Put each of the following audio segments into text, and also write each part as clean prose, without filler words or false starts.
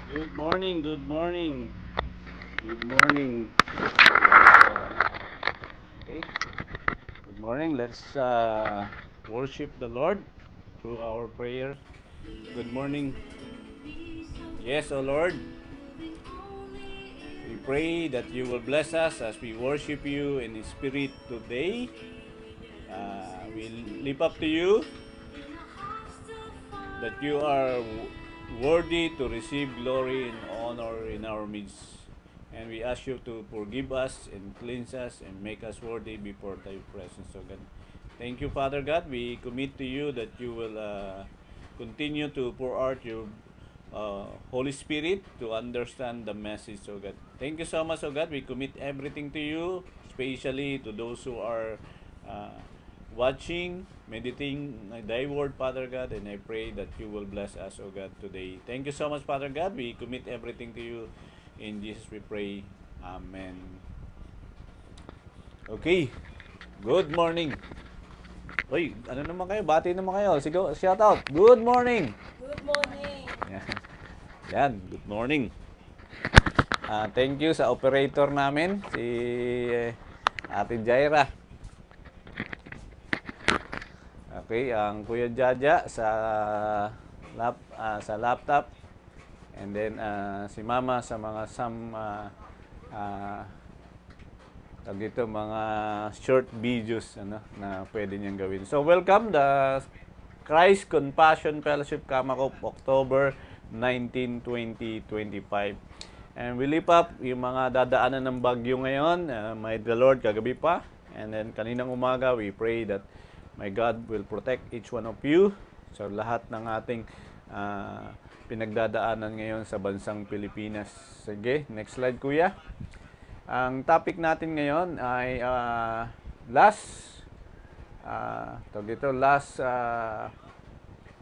Good morning, good morning, good morning. Okay, good morning. Let's worship the Lord through our prayer. Good morning. Yes, O Lord, we pray that you will bless us as we worship you in the Spirit today. We lift up to you that you are worthy to receive glory and honor in our midst. And we ask you to forgive us and cleanse us and make us worthy before thy presence, O God. Thank you, Father God. We commit to you that you will continue to pour out your Holy Spirit to understand the message, O God. Thank you so much, O God. We commit everything to you, especially to those who are uh, watching, meditating thy word, Father God, and I pray that you will bless us, O God, today. Thank you so much, Father God. We commit everything to you. In Jesus we pray. Amen. Okay. Good morning. Uy, ano naman kayo? Bati naman kayo. Sige, shout out. Good morning. Good morning. Yan. Yan. Good morning. Thank you sa operator namin, si Ate Jaira. Okay, ang Kuya Jaja sa laptop. And then si Mama sa mga dito mga short videos na pwede niyang gawin. So welcome the Christ Compassion Fellowship Kamakop, October 19, 2025. And we lift up yung mga dadaanan ng bagyo ngayon. May the Lord kagabi pa. And then kaninang umaga, we pray that my God will protect each one of you sa lahat ng ating pinagdadaanan ngayon sa bansang Pilipinas. Sige, next slide, Kuya. Ang topic natin ngayon ay last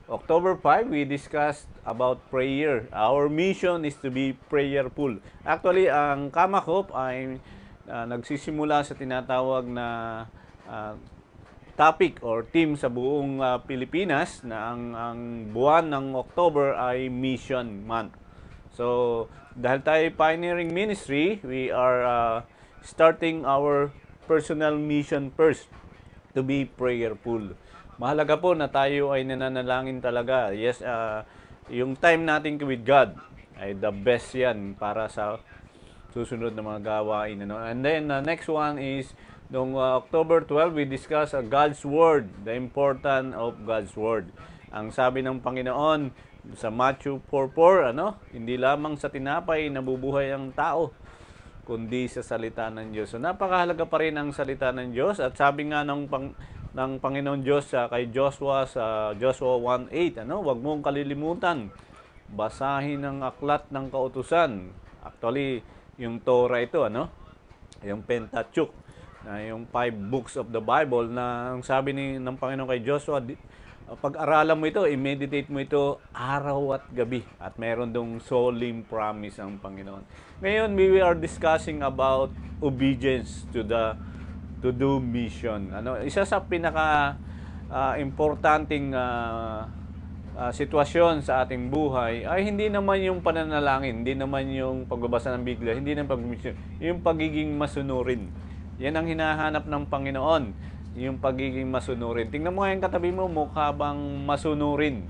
October 5, we discussed about prayer. Our mission is to be prayerful. Actually, ang Kamakop ay nagsisimula sa tinatawag na topic or theme sa buong Pilipinas na ang buwan ng October ay Mission Month. So, dahil tayo pioneering ministry, we are starting our personal mission first to be prayerful. Mahalaga po na tayo ay nananalangin talaga. Yes, yung time natin with God ay the best yan para sa susunod na mga gawain. And then, next one is, noong October 12, we discuss God's Word, the importance of God's Word. Ang sabi ng Panginoon sa Matthew 4:4, hindi lamang sa tinapay nabubuhay ang tao, kundi sa salita ng Diyos. So, napakahalaga pa rin ang salita ng Diyos. At sabi nga ng Panginoon Diyos kay Joshua sa Joshua 1:8, huwag mong kalilimutan, basahin ang aklat ng kautusan. Actually, yung Torah ito, yung Pentateuch, yung 5 books of the Bible na ang sabi ng Panginoon kay Joshua, pag-aralan mo ito, i-meditate mo ito araw at gabi. At meron dong solemn promise ang Panginoon. Ngayon, we are discussing about obedience to do mission. Isa sa pinaka importanteng sitwasyon sa ating buhay ay hindi naman yung pananalangin, hindi naman yung pagbabasa ng Biblia, hindi naman pag-mission, yung pagiging masunurin. Yan ang hinahanap ng Panginoon, yung pagiging masunurin. Tingnan mo yung katabi mo, mukha bang masunurin?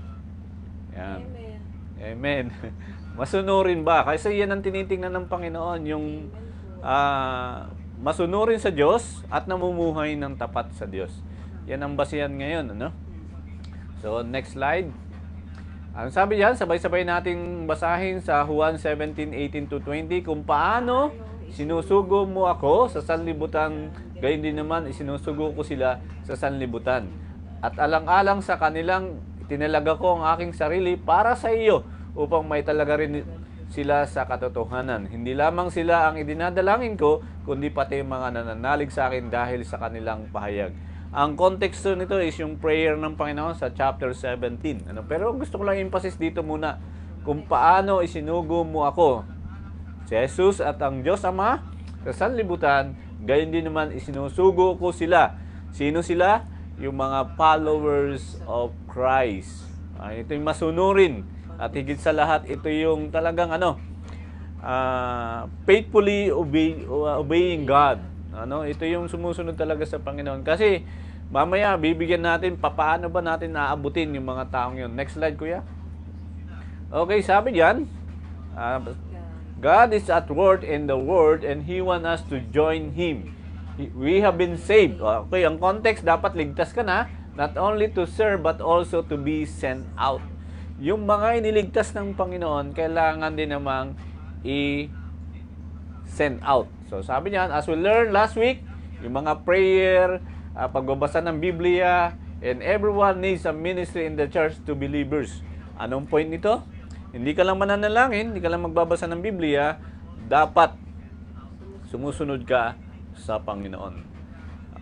Yan. Amen. Amen. Masunurin ba? Kasi yan ang tinitingnan ng Panginoon, yung masunurin sa Diyos at namumuhay ng tapat sa Diyos. Yan ang basihan ngayon, So, next slide. Ang sabi diyan, sabay-sabay nating basahin sa Juan 17:18-20 kung paano sinusugo mo ako sa sanlibutan, gayon din naman isinusugo ko sila sa sanlibutan. At alang-alang sa kanilang tinalaga ko ang aking sarili para sa iyo upang may talaga rin sila sa katotohanan. Hindi lamang sila ang idinadalangin ko, kundi pati mga nananalig sa akin dahil sa kanilang pahayag. Ang konteksto nito is yung prayer ng Panginoon sa chapter 17. Pero gusto ko lang emphasis dito muna kung paano isinugo mo ako, si Jesus at ang Diyos Ama sa sanlibutan, gayon din naman isinusugo ko sila. Sino sila? Yung mga followers of Christ. Ito yung masunurin. At higit sa lahat, ito yung talagang faithfully obeying God. Ito yung sumusunod talaga sa Panginoon. Kasi mamaya bibigyan natin paano ba natin naabutin yung mga taong yun. Next slide, kuya. Okay, sabi diyan, God is at work in the world and He wants us to join Him. We have been saved. Okay, ang context, dapat ligtas ka na, not only to serve but also to be sent out. Yung mga iniligtas ng Panginoon, kailangan din namang i-send out. So sabi niyan, as we learned last week, yung mga prayer, pagbabasa ng Biblia, and everyone needs a ministry in the church to believers. Anong point nito? Hindi ka lang mananalangin, hindi ka lang magbabasa ng Biblia, dapat sumusunod ka sa Panginoon.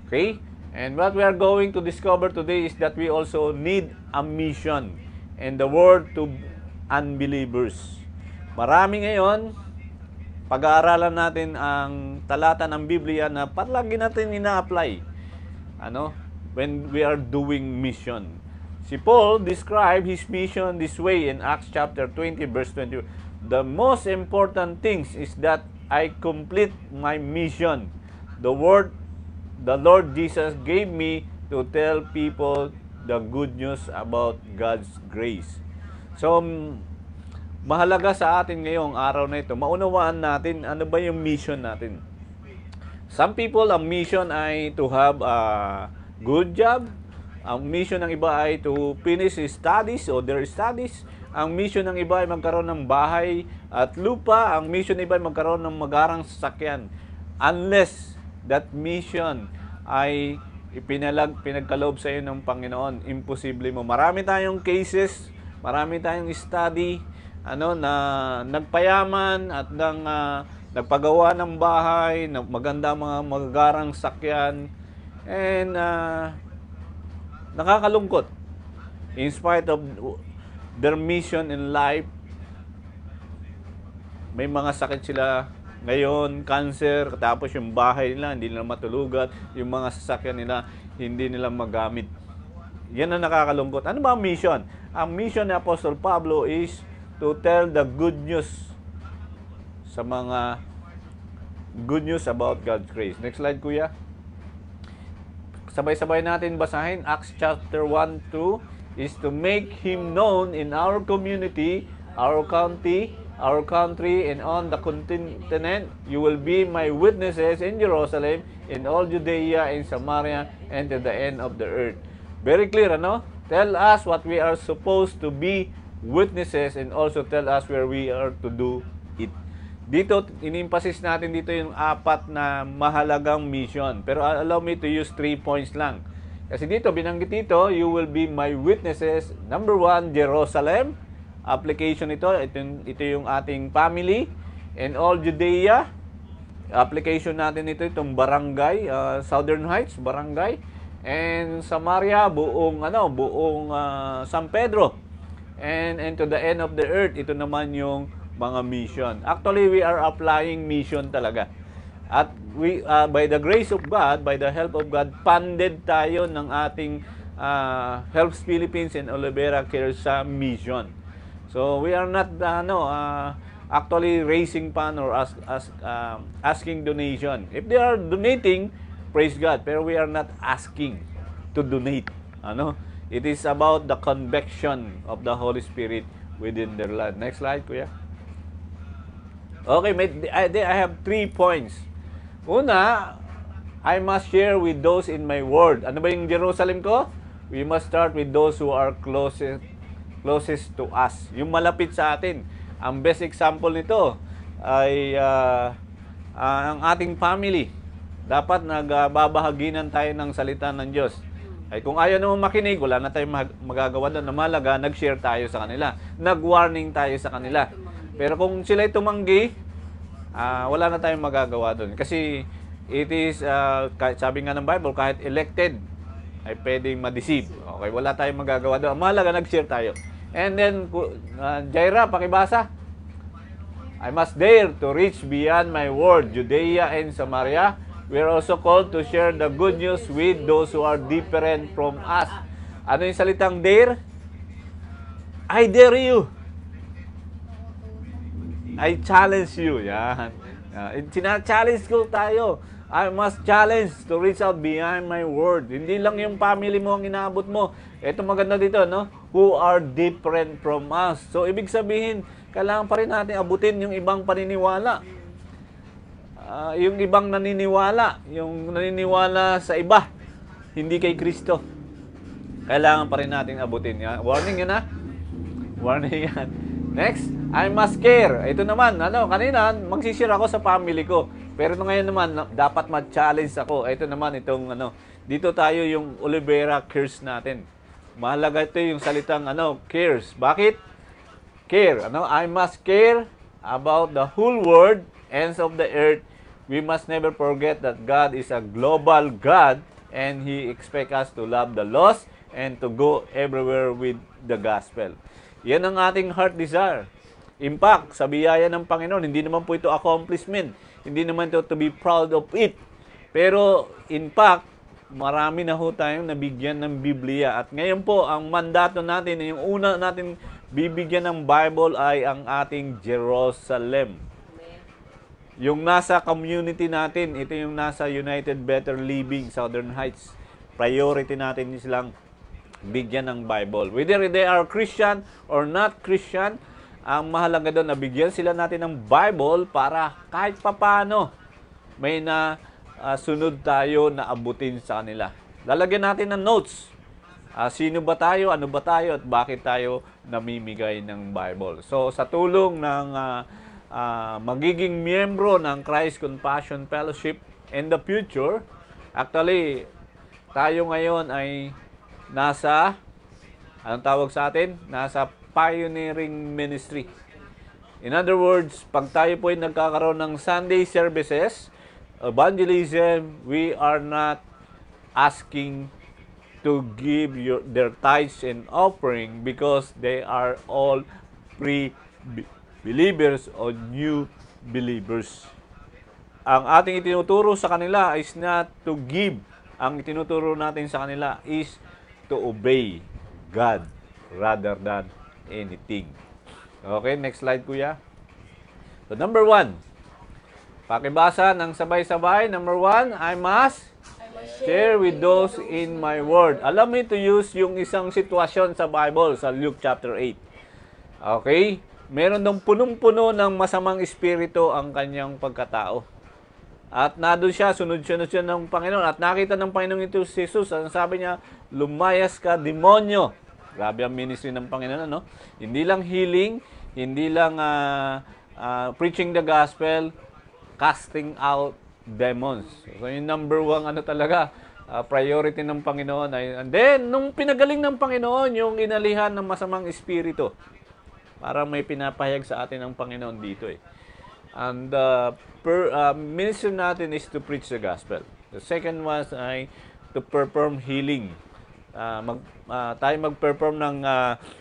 Okay? And what we are going to discover today is that we also need a mission and the word to unbelievers. Marami ngayon, pag-aaralan natin ang talata ng Biblia na palagi natin ina-apply. When we are doing mission. Si Paul described his mission this way in Acts chapter 20 verse 20. The most important things is that I complete my mission. The Lord Jesus gave me to tell people the good news about God's grace. So, mahalaga sa atin ngayong araw na ito, maunawaan natin ano ba yung mission natin. Some people, ang mission ay to have a good job. Ang mission ng iba ay to finish studies or their studies. Ang mission ng iba ay magkaroon ng bahay at lupa. Ang mission ng iba ay magkaroon ng magarang sasakyan. Unless that mission ay pinagkaloob sa iyo ng Panginoon, imposible mo. Marami tayong cases, marami tayong study, na nagpayaman at nagpagawa ng bahay, maganda mga magagarang sakyan, and nakakalungkot. In spite of their mission in life, may mga sakit sila ngayon, cancer, tapos yung bahay nila, hindi nila matulugan, yung mga sasakyan nila, hindi nila magamit. Yan ang nakakalungkot. Ano ba ang mission? Ang mission ni Apostle Pablo is to tell the good news sa mga good news about God's grace. Next slide, kuya. Sabay-sabay natin basahin. Acts chapter 1, 2 is to make Him known in our community, our country, and on the continent. You will be my witnesses in Jerusalem, in all Judea, in Samaria, and to the end of the earth. Very clear, Tell us what we are supposed to be witnesses and also tell us where we are to do it. Dito, in-emphasis natin dito yung 4 na mahalagang mission. Pero allow me to use 3 points lang. Kasi dito, binanggit dito, you will be my witnesses. Number 1, Jerusalem. Application ito yung ating family. And all Judea. Application natin itong barangay, Southern Heights, barangay. And Samaria, buong San Pedro. And to the end of the earth, ito naman yung mga mission. Actually, we are applying mission talaga. At we, by the grace of God, by the help of God, funded tayo ng ating Helps Philippines and Olivera Care sa mission. So, we are not actually raising fund or asking donation. If they are donating, praise God. Pero we are not asking to donate. It is about the conviction of the Holy Spirit within their life. Next slide, kuya. Okay, I have 3 points. Una, I must share with those in my word. Ano ba yung Jerusalem ko? We must start with those who are closest to us. Yung malapit sa atin. Ang best example nito ay ang ating family. Dapat nagbabahaginan tayo ng salita ng Diyos. Ay kung ayaw naman makinig, wala na tayong magagawa doon. Na malaga, nag-share tayo sa kanila. Nag-warning tayo sa kanila. Pero kung sila'y tumanggi, wala na tayong magagawa doon. Kasi it is, sabi nga ng Bible, kahit elected, ay pwedeng ma-deceive. Okay, wala tayong magagawa doon. Mahalaga, nag-share tayo. And then, Jaira, pakibasa. I must dare to reach beyond my word, Judea and Samaria. We are also called to share the good news with those who are different from us. Ano yung salitang dare? I dare you. I challenge you. Yan. Sina-challenge ko tayo. I must challenge to reach out behind my word. Hindi lang yung family mo ang inaabot mo. Ito maganda dito, no? Who are different from us. So, ibig sabihin, kailangan pa rin natin abutin yung ibang paniniwala. Yung ibang naniniwala. Yung naniniwala sa iba. Hindi kay Kristo. Kailangan pa rin natin abutin. Warning yan, ha? Warning yan. Next, I must care. Ito naman, kanina, magsishare ako sa family ko. Pero ngayon naman, dapat ma-challenge ako. Ito naman, dito tayo yung Olivera cares natin. Mahalaga ito yung salitang, cares. Bakit? Care. I must care about the whole world, ends of the earth. We must never forget that God is a global God and He expects us to love the lost and to go everywhere with the gospel. Yan ang ating heart desire. Impact sa biyaya ng Panginoon. Hindi naman po ito accomplishment. Hindi naman ito to be proud of it. Pero, in fact, marami na ho tayong nabigyan ng Biblia. At ngayon po, ang mandato natin, yung una natin bibigyan ng Bible ay ang ating Jerusalem. Yung nasa community natin, ito yung nasa United Better Living, Southern Heights. Priority natin silang bigyan ng Bible. Whether they are Christian or not Christian, ang mahalaga doon, nabigyan sila natin ng Bible para kahit papano may sunod tayo na abutin sa kanila. Lalagyan natin ng notes. Sino ba tayo, ano ba tayo, at bakit tayo namimigay ng Bible. So, sa tulong ng magiging miyembro ng Christ Compassion Fellowship in the future, actually, tayo ngayon ay nasa, anong tawag sa atin? Nasa pioneering ministry. In other words, pag tayo po ay nagkakaroon ng Sunday services, evangelism, we are not asking to give their tithes and offering because they are all pre-believers or new believers. Ang ating itinuturo sa kanila is not to give. Ang itinuturo natin sa kanila is to obey God rather than anything. Okay, next slide, kuya. So, number 1. Pakibasa ng sabay-sabay. Number 1, I must share with those in my word. Allow me to use yung isang sitwasyon sa Bible, sa Luke chapter 8. Okay? Meron dong punong-puno ng masamang espiritu ang kanyang pagkatao. At nandun siya, sunod-sunod siya ng Panginoon. At nakita ng Panginoon ito si Jesus. Ang sabi niya, lumayas ka, demonyo. Grabe ang ministry ng Panginoon, no? Hindi lang healing, hindi lang preaching the gospel, casting out demons. So, yung number 1, talaga, priority ng Panginoon. And then, nung pinagaling ng Panginoon, yung inalihan ng masamang espiritu. Para may pinapahayag sa atin ng Panginoon dito, eh. And ministry natin is to preach the gospel. The second was ay to perform healing. Tayo mag-perform ng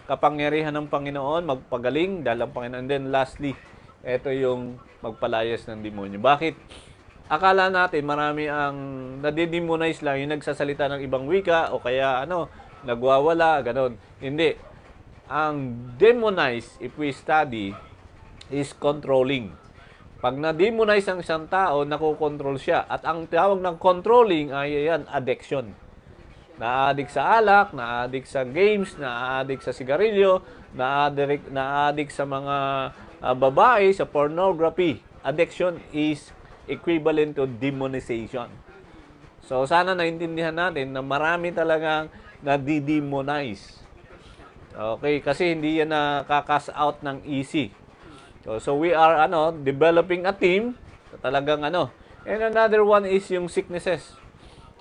kapangyarihan ng Panginoon, magpagaling dahil ang Panginoon. And then lastly, ito yung magpalayas ng demonyo. Bakit? Akala natin marami ang nadidemonize lang, yung nagsasalita ng ibang wika o kaya nagwawala, ganon. Hindi. Ang demonize, if we study, is controlling. Pag na-demonize ang isang tao, nakokontrol siya. At ang tawag ng controlling ay addiction. Na-addict sa alak, na-addict sa games, na-addict sa sigarilyo, na-addict sa mga babae, sa pornography. Addiction is equivalent to demonization. So, sana naintindihan natin na marami talagang na-demonize. Okay, kasi hindi yan nakaka-cast out ng easy. So we are developing a team. Talagang And another one is yung sicknesses.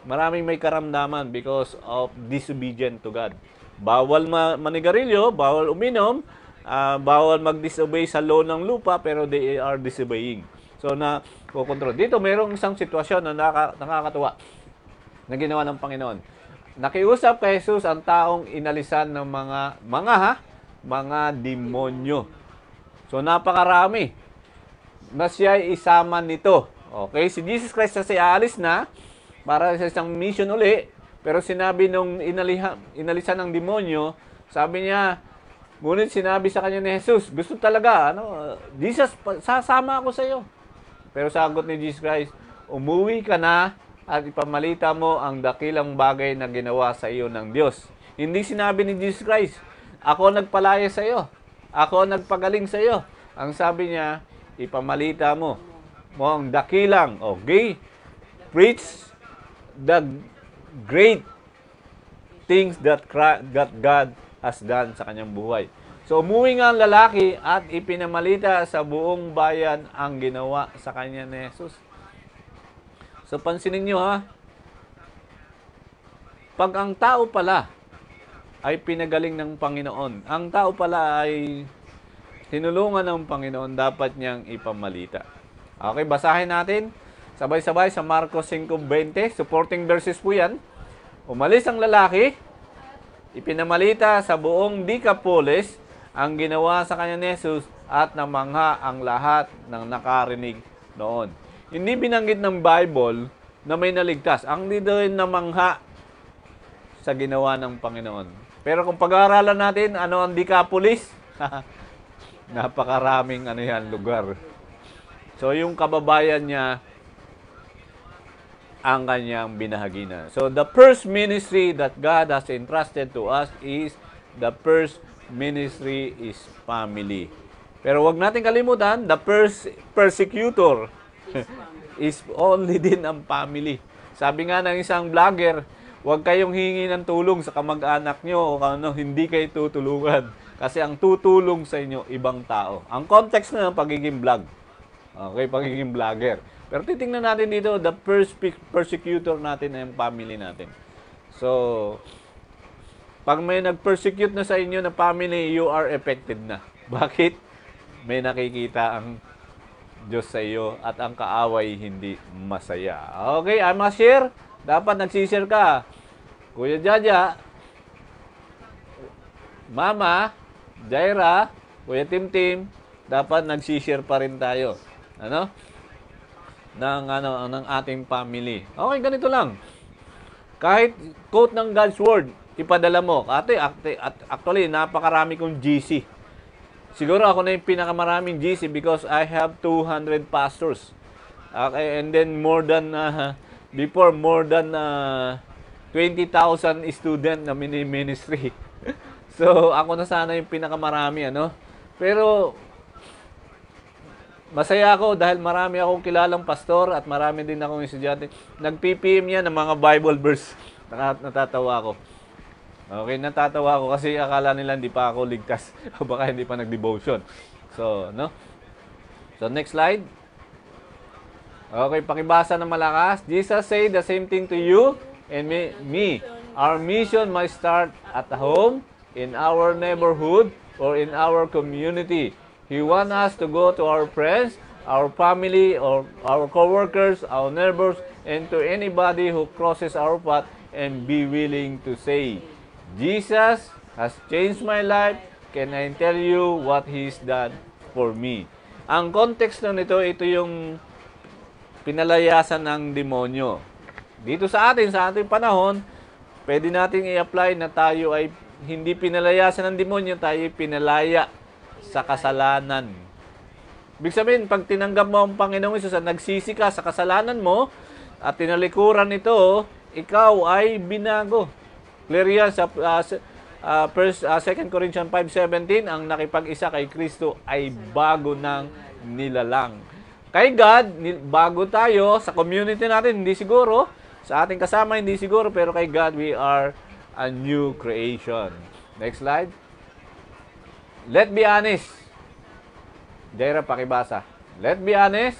Maraming may karamdaman because of disobedient to God. Bawal manigarilyo, bawal uminom, bawal mag-disobey sa law ng lupa, pero they are disobeying. So kukontrol. Dito mayroong isang sitwasyon na nakakatuwa na ginawa ng Panginoon. Nakiusap kay Jesus ang taong inalisan ng mga demonyo. So, napakarami na siya isama nito. Okay? Si Jesus Christ kasi aalis na para sa isang mission uli. Pero sinabi nung inalisan ng demonyo, sabi niya, Ngunit sinabi sa kanya ni Jesus, gusto talaga, Jesus, sasama ako sa iyo. Pero sagot ni Jesus Christ, umuwi ka na at ipamalita mo ang dakilang bagay na ginawa sa iyo ng Diyos. Hindi sinabi ni Jesus Christ, ako nagpalaya sa iyo. Ako nagpagaling sa iyo. Ang sabi niya, ipamalita mo ang dakilang, okay? Preach the great things that God has done sa kanyang buhay. So, umuwi nga ang lalaki at ipinamalita sa buong bayan ang ginawa sa kanya ni Jesus. So, pansinin nyo ha, pag ang tao pala ay pinagaling ng Panginoon, ang tao pala ay tinulungan ng Panginoon, dapat niyang ipamalita. Okay, basahin natin sabay-sabay sa Marcos 5:20, supporting verses po yan. Umalis ang lalaki, ipinamalita sa buong Decapolis ang ginawa sa kanya ni Jesus at namangha ang lahat ng nakarinig noon. Hindi binanggit ng Bible na may naligtas. Ang dito ay namangha sa ginawa ng Panginoon. Pero kung pag-aaralan natin, ano ang Decapolis? Napakaraming lugar. So yung kababayan niya ang kanyang binahagi na. So the first ministry that God has entrusted to us is the first ministry is family. Pero wag natin kalimutan, the first persecutor is only din ang family. Sabi nga ng isang vlogger, wag kayong hingi ng tulong sa kamag-anak nyo o hindi kayo tutulungan. Kasi ang tutulong sa inyo, ibang tao. Ang context na ng pagiging vlog. Okay, pagiging vlogger. Pero titingnan natin dito, the first persecutor natin ay ang family natin. So, pag may nag-persecute na sa inyo na family, you are affected na. Bakit? May nakikita ang Diyos sa iyo at ang kaaway hindi masaya. Okay, I must share. Dapat nagsishare ka. Kuya Jaja, Mama, Jaira, Kuya Timtim, dapat nagsishare pa rin tayo. Ng ating family. Okay, ganito lang. Kahit quote ng God's Word, ipadala mo. Actually, napakarami kong GC. Siguro ako na yung pinakamaraming GC because I have 200 pastors. Okay, and then more than 20,000 student na mini-ministry. So, ako na sana yung pinakamarami, Pero, masaya ako dahil marami akong kilalang pastor at marami din akong estudyante. Nag-PPM yan ng mga Bible verse. Natatawa ako. Okay, natatawa ako kasi akala nila hindi pa ako ligtas o baka hindi pa nag-devotion. So, So, next slide. Okay, pakibasa ng malakas. Jesus said the same thing to you and me. Our mission must start at home, in our neighborhood, or in our community. He wants us to go to our friends, our family, or our co-workers, our neighbors, and to anybody who crosses our path and be willing to say, Jesus has changed my life. Can I tell you what He's done for me? Ang context nito, ito yung pinalayasan ng demonyo. Dito sa ating panahon, pwede nating i-apply na tayo ay hindi pinalayasan ng demonyo, tayo ay pinalaya sa kasalanan. Ibig sabihin, pag tinanggap mo ang Panginoong Hesus at nagsisi ka sa kasalanan mo at tinalikuran ito, ikaw ay binago. Clear yan sa 2 Corinthians 5:17, ang nakipag-isa kay Kristo ay bago ng nilalang. Kay God, bago tayo. Sa community natin, hindi siguro. Sa ating kasama, hindi siguro. Pero kay God, we are a new creation. Next slide. Let's be honest. Jaira, pakibasa. Let's be honest.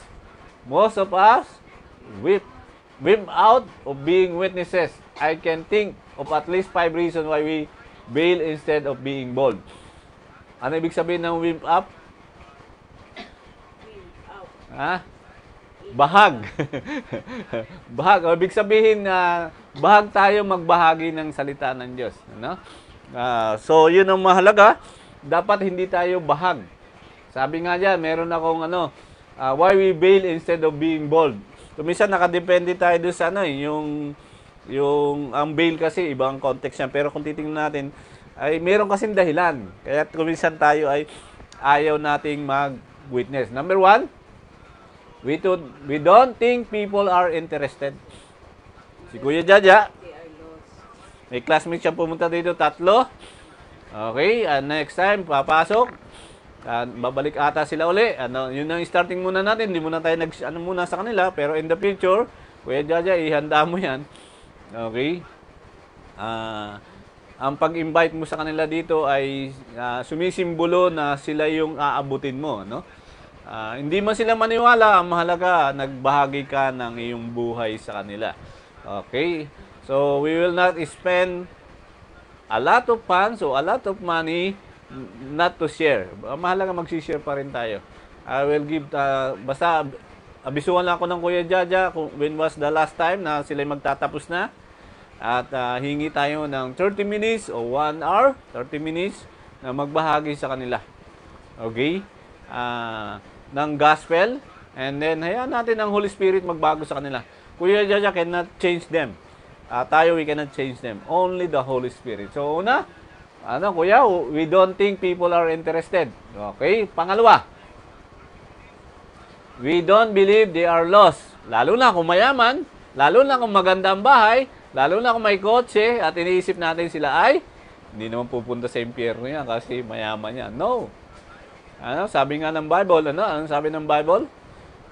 Most of us, whip out of being witnesses. I can think of at least 5 reasons why we bail instead of being bold. Ano ibig sabihin ng whip up? Bahag. Bahag. O, ibig sabihin na bahag tayo magbahagi ng salita ng Diyos. So, yun ang mahalaga. Dapat hindi tayo bahag. Sabi nga dyan, meron akong why we bail instead of being bold. So, minsan nakadepende tayo doon sa ang bail kasi ibang context yan. Pero kung titingnan natin, ay meron kasing dahilan. Kaya kuminsan tayo ay ayaw nating mag-witness. Number one, we don't think people are interested. Si Kuya Jaja, may classmate siya pumunta dito, 3. Okay, next time, papasok. Babalik ata sila uli. Yun ang starting muna natin. Hindi muna tayo muna sa kanila. Pero in the future, Kuya Jaja, ihanda mo yan. Okay? Ang pag-invite mo sa kanila dito ay sumisimbolo na sila yung aabutin mo. No? Hindi man sila maniwala, ang mahalaga, nagbahagi ka ng iyong buhay sa kanila. Okay? So, we will not spend a lot of funds o a lot of money not to share. Mahalaga mag-share pa rin tayo. I will give, basta abisuhan lang ako ng Kuya Jaja kung when was the last time na sila magtatapos na. At hingi tayo ng 30 minutes o 1 hour, 30 minutes na magbahagi sa kanila. Okay? Ng gospel. And then, hayaan natin ang Holy Spirit magbago sa kanila. Kuya Jaja cannot change them. Tayo, we cannot change them. Only the Holy Spirit. So, una, Kuya, we don't think people are interested. Okay? Pangalawa, we don't believe they are lost. Lalo na kung mayaman, lalo na kung maganda ang bahay, lalo na kung may kotse, at iniisip natin sila ay, hindi naman pupunta sa impyerno yan kasi mayaman yan. No. Sabi nga ng Bible, anong sabi ng Bible?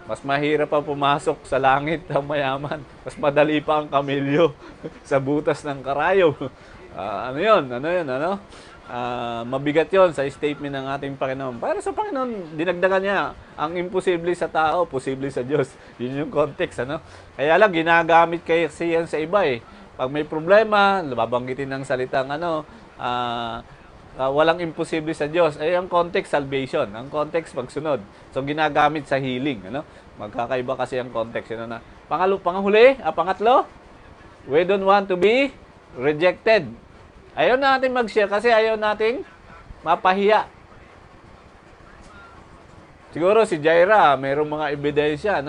Mas mahirap pa pumasok sa langit ang mayaman. Mas madali pa ang kamilyo sa butas ng karayo. Mabigat yon sa statement ng ating Panginoon. Para sa Panginoon, dinagdagan niya, ang imposible sa tao, posible sa Diyos. Yun yung context, Kaya lang, ginagamit kasi yan sa iba, Pag may problema, babanggitin ng salitang, walang imposible sa Diyos. Ay, ang context, salvation. Ang context, pagsunod. So, ginagamit sa healing, Magkakaiba kasi ang context, pangatlo, we don't want to be rejected. Ayaw natin mag-share kasi ayaw nating mapahiya. Siguro si Jaira, mayroong mga ebidensya,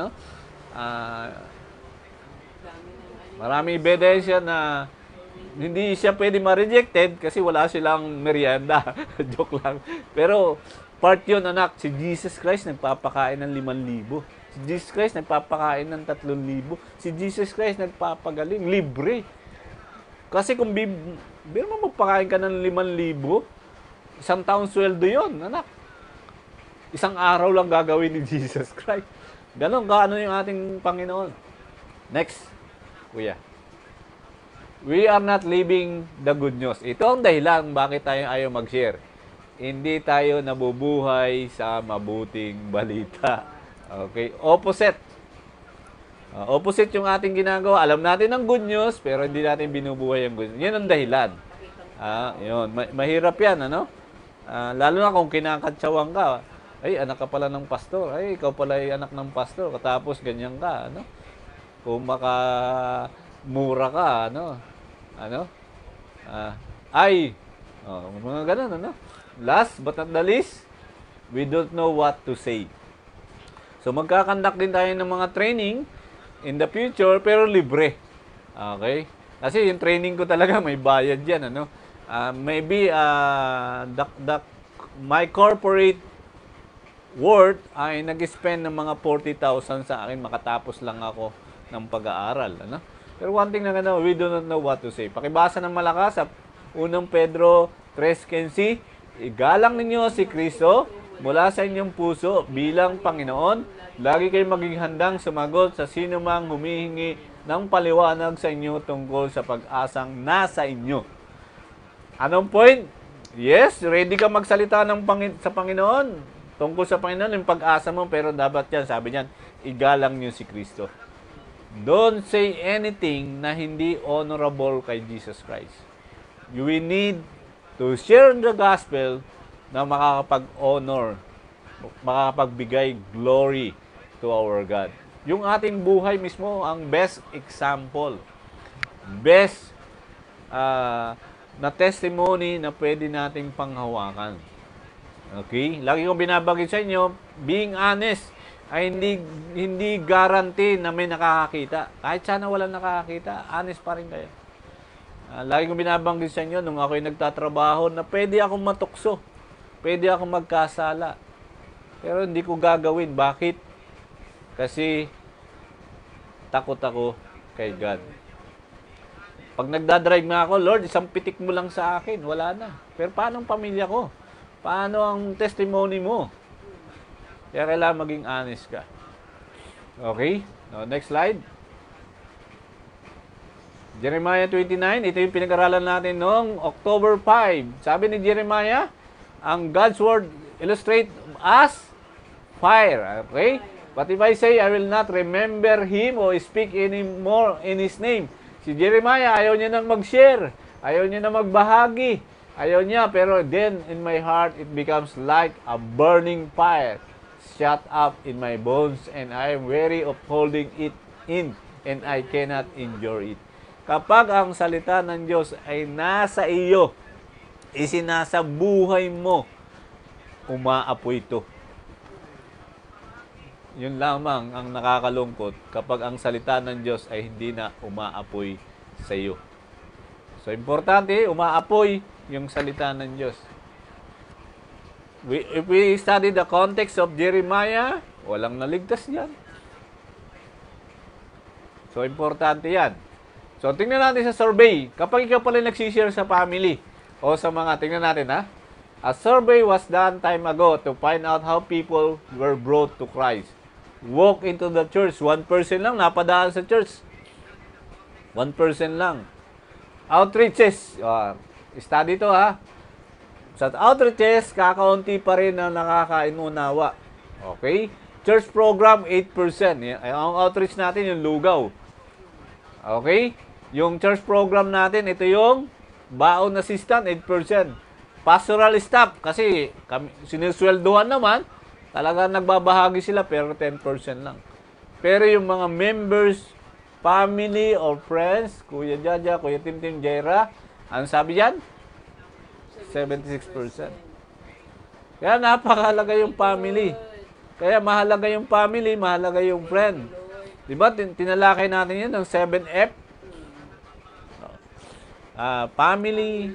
maraming ebidensya na hindi siya pwede ma-rejected kasi wala silang merienda. Joke lang. Pero part yun, anak, si Jesus Christ nagpapakain ng 5,000. Si Jesus Christ nagpapakain ng 3,000. Si Jesus Christ nagpapagaling, libre. Kasi kung biro mo magpakain ka ng 5,000, isang taong sweldo yun, anak. Isang araw lang gagawin ni Jesus Christ. Ganon yung ating Panginoon. Next, Kuya. We are not living the good news. Ito ang dahilan bakit tayo ayaw mag-share. Hindi tayo nabubuhay sa mabuting balita. Okay? Opposite. Opposite yung ating ginagawa. Alam natin ang good news, pero hindi natin binubuhay ang good news. Yan ang dahilan. Yun. Mahirap yan, lalo na kung kinakatsawang ka. Ay, anak ka pala ng pastor. Ay, ikaw pala ay anak ng pastor. Katapos ganyan ka, Kung makamura ka, mga ganun, Last but not the least, we don't know what to say. So, magkakandak din tayo ng mga training in the future, pero libre. Okay? Kasi yung training ko talaga, may bayad yan, maybe, my corporate worth ay nag-spend ng mga 40,000 sa akin, makatapos lang ako ng pag-aaral, Pero one thing na we do not know what to say. Pakibasa ng malakas sa 1 Pedro 3:15, igalang ninyo si Kristo mula sa inyong puso bilang Panginoon. Lagi kayong maging handang sumagot sa sino mang humihingi ng paliwanag sa inyo tungkol sa pag-asang nasa inyo. Anong point? Yes, ready ka magsalita sa Panginoon. Tungkol sa Panginoon, yung pag-asa mo, pero dapat yan, sabi niyan, igalang niyo si Kristo. Don't say anything na hindi honorable kay Jesus Christ. We need to share the gospel na makakapag-honor, makakapagbigay glory to our God. Yung ating buhay mismo, ang best example, best na testimony na pwede nating panghawakan. Okay? Lagi kong binabagay sa inyo, being honest ay hindi guarantee na may nakakakita. Kahit sana walang nakakakita, honest pa rin kayo. Lagi kong binabanggit sa inyo nung ako'y nagtatrabaho na pwede akong matukso. Pwede akong magkasala. Pero hindi ko gagawin. Bakit? Kasi takot ako kay God. Pag nagdadrive nga ako, Lord, isang pitik mo lang sa akin. Wala na. Pero paano ang pamilya ko? Paano ang testimony mo? Kaya kailangan maging honest ka. Okay? Next slide. Jeremiah 29, ito yung pinag-aralan natin noong October 5. Sabi ni Jeremiah, ang God's Word illustrate as fire. Okay? But if I say, I will not remember Him or speak anymore in His name. Si Jeremiah, ayaw niya nang mag-share. Ayaw niya nang magbahagi. Ayaw niya, pero then in my heart, it becomes like a burning fire shut up in my bones, and I am weary of holding it in, and I cannot endure it. Kapag ang salita ng Diyos ay nasa iyo, isinasa buhay mo, umaapoy ito. Yun lamang ang nakakalungkot kapag ang salita ng Diyos ay hindi na umaapoy sa iyo. So, importante, umaapoy yung salita ng Diyos. If we study the context of Jeremiah, walang naligtas yan. So, importante yan. So, tingnan natin sa survey. Kapag ikaw pala nagsishare sa family o sa mga, tingnan natin ha. A survey was done time ago to find out how people were brought to Christ. Walk into the church. 1% lang napadaan sa church. 1% lang. Outreaches. Study to ha. Sa outreaches, kakaunti pa rin na nakakainunawa. Okay? Church program, 8%. Ang outreach natin, yung lugaw. Okay? Yung church program natin, ito yung baon assistant, 8%. Pastoral staff, kasi sinusweldohan naman, talaga nagbabahagi sila, pero 10% lang. Pero yung mga members, family or friends, Kuya Jaja, Kuya Tim Jaira, ano sabi yan? 76%. Kaya napakahalaga yung family. Kaya mahalaga yung family, mahalaga yung friend. Diba, tinalakay natin yun ng 7F. Family,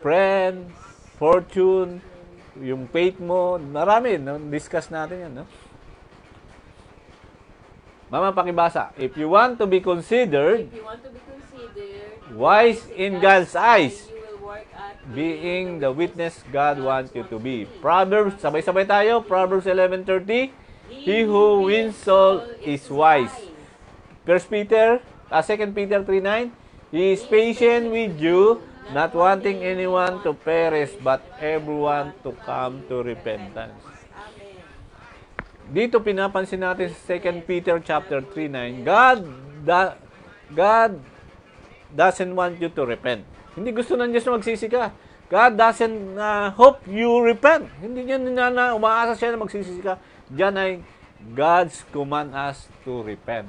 friend, fortune, yung faith mo, marami, no? Discuss natin yan, no? Mama, pakibasa. If you want to be considered wise in God's eyes, being the witness God wants you to be. Proverbs, sabay-sabay tayo. Proverbs 11:30. He who wins soul is wise. 2 Peter 3:9. He is patient with you, not wanting anyone to perish, but everyone to come to repentance. Dito pinapansin natin sa 2 Peter chapter 3:9, God doesn't want you to repent. Hindi gusto ng Diyos na magsisi ka. God doesn't hope you repent. Hindi niya umaasa siya na magsisi ka. Diyan ay God's command us to repent.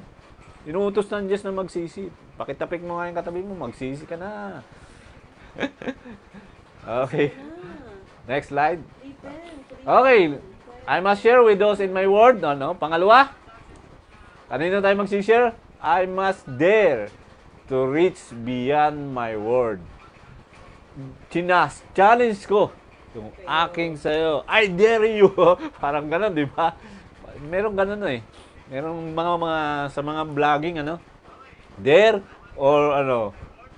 Inuutos ng Diyos na magsisi. Pakitapik mo nga yung katabi mo, magsisi ka na. Okay. Next slide. Okay. I must share with those in my word. Pangalawa. Kanino tayo magsishare? I must dare to reach beyond my word. Challenge ko yung aking sa'yo. I dare you. Parang ganun, di ba? Merong ganun eh. Merong mga sa mga vlogging, dare or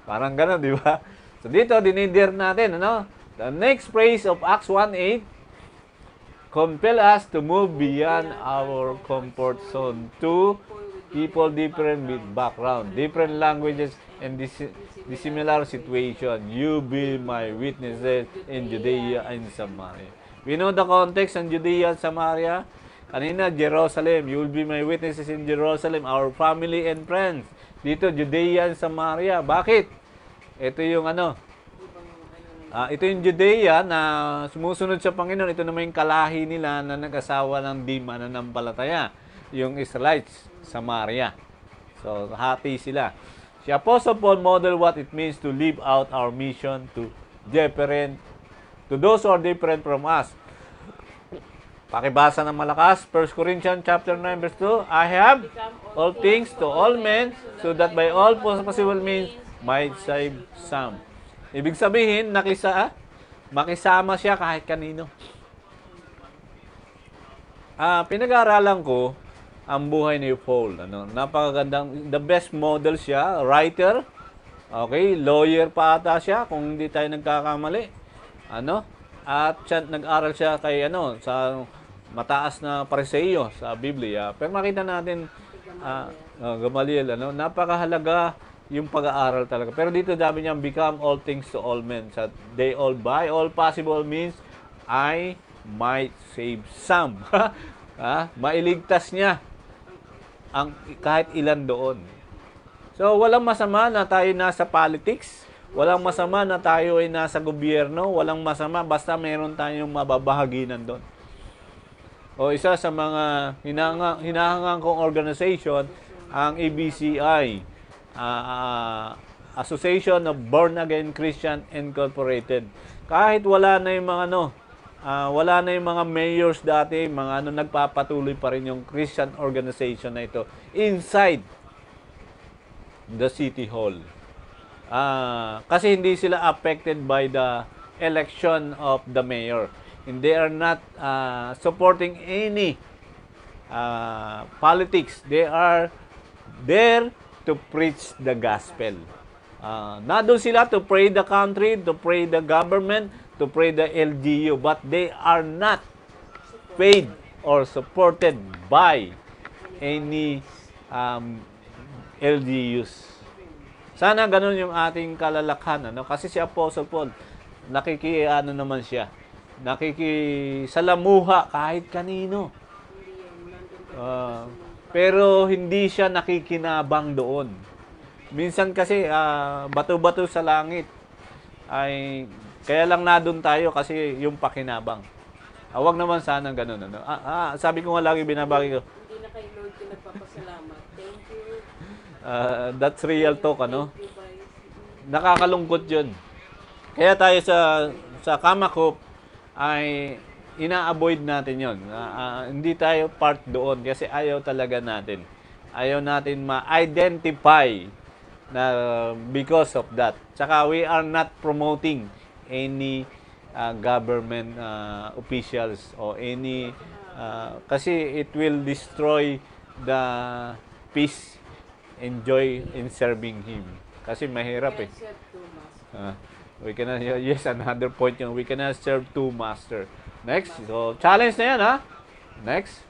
parang ganun, di ba? So dito, dinidare natin, The next phrase of Acts 1:8 compel us to move beyond our comfort zone to people different with background, different languages, and dissimilar situation. You be my witnesses in Judea and Samaria. We know the context ng Judea and Samaria. Kanina, Jerusalem. You will be my witnesses in Jerusalem, our family and friends. Dito, Judea and Samaria. Bakit? Ito yung ito yung Judea na sumusunod sa Panginoon. Ito naman yung kalahi nila na nag-asawa ng di mananampalataya. Yung Israelites, Samaria. So, hati sila. Si Apostle Paul model what it means to live out our mission to those who are different from us. Pakibasa ng malakas, 1 Corinthians chapter 9 verse 2, I have all things to all men, so that by all possible means might save some. Ibig sabihin, makisama siya kahit kanino. Pinag-aaralan ko ang buhay ni Paul. Napakagandang, the best model siya, writer, okay, lawyer pa ata siya, kung hindi tayo nagkakamali. At nag-aral siya kay, sa mataas na pariseyo sa Biblia. Pero makita natin, Gamaliel, napakahalaga yung pag-aaral talaga. Pero dito dami niyang become all things to all men. So, they all by all possible means, I might save some. Mailigtas niya ang kahit ilan doon. So, walang masama na tayo nasa politics. Walang masama na tayo ay nasa gobyerno. Walang masama basta meron tayong mababahaginan doon. O isa sa mga hinahangang kong organization, ang ABCI, Association of Born Again Christian Incorporated. Kahit wala na yung mga mayors dati, nagpapatuloy pa rin yung Christian organization na ito inside the City Hall. Kasi hindi sila affected by the election of the mayor. And they are not supporting any politics. They are there to preach the gospel. Nandun sila to pray the country, to pray the government, to pray the LGU, but they are not paid or supported by any LGUs. Sana ganun yung ating kalalakhan, kasi si Apostle Paul, naman siya, nakikisalamuha kahit kanino. Pero hindi siya nakikinabang doon. Minsan kasi bato-bato sa langit ay kaya lang nadun tayo kasi yung pakinabang. Wag naman sana ganun. Sabi ko nga lagi binabagi ko. Hindi na kay Lord ko nagpapasalamat. Thank you. That's real talk, Nakakalungkot 'yun. Kaya tayo sa Kamakop ay ina-avoid natin 'yon. Hindi tayo part doon kasi ayaw talaga natin. Ayaw natin ma-identify na because of that. Tsaka we are not promoting any government officials or any kasi it will destroy the peace and joy in serving Him. Kasi mahirap eh. We cannot, yes, another point yung we cannot serve two master. Next, so challenge na yan Next.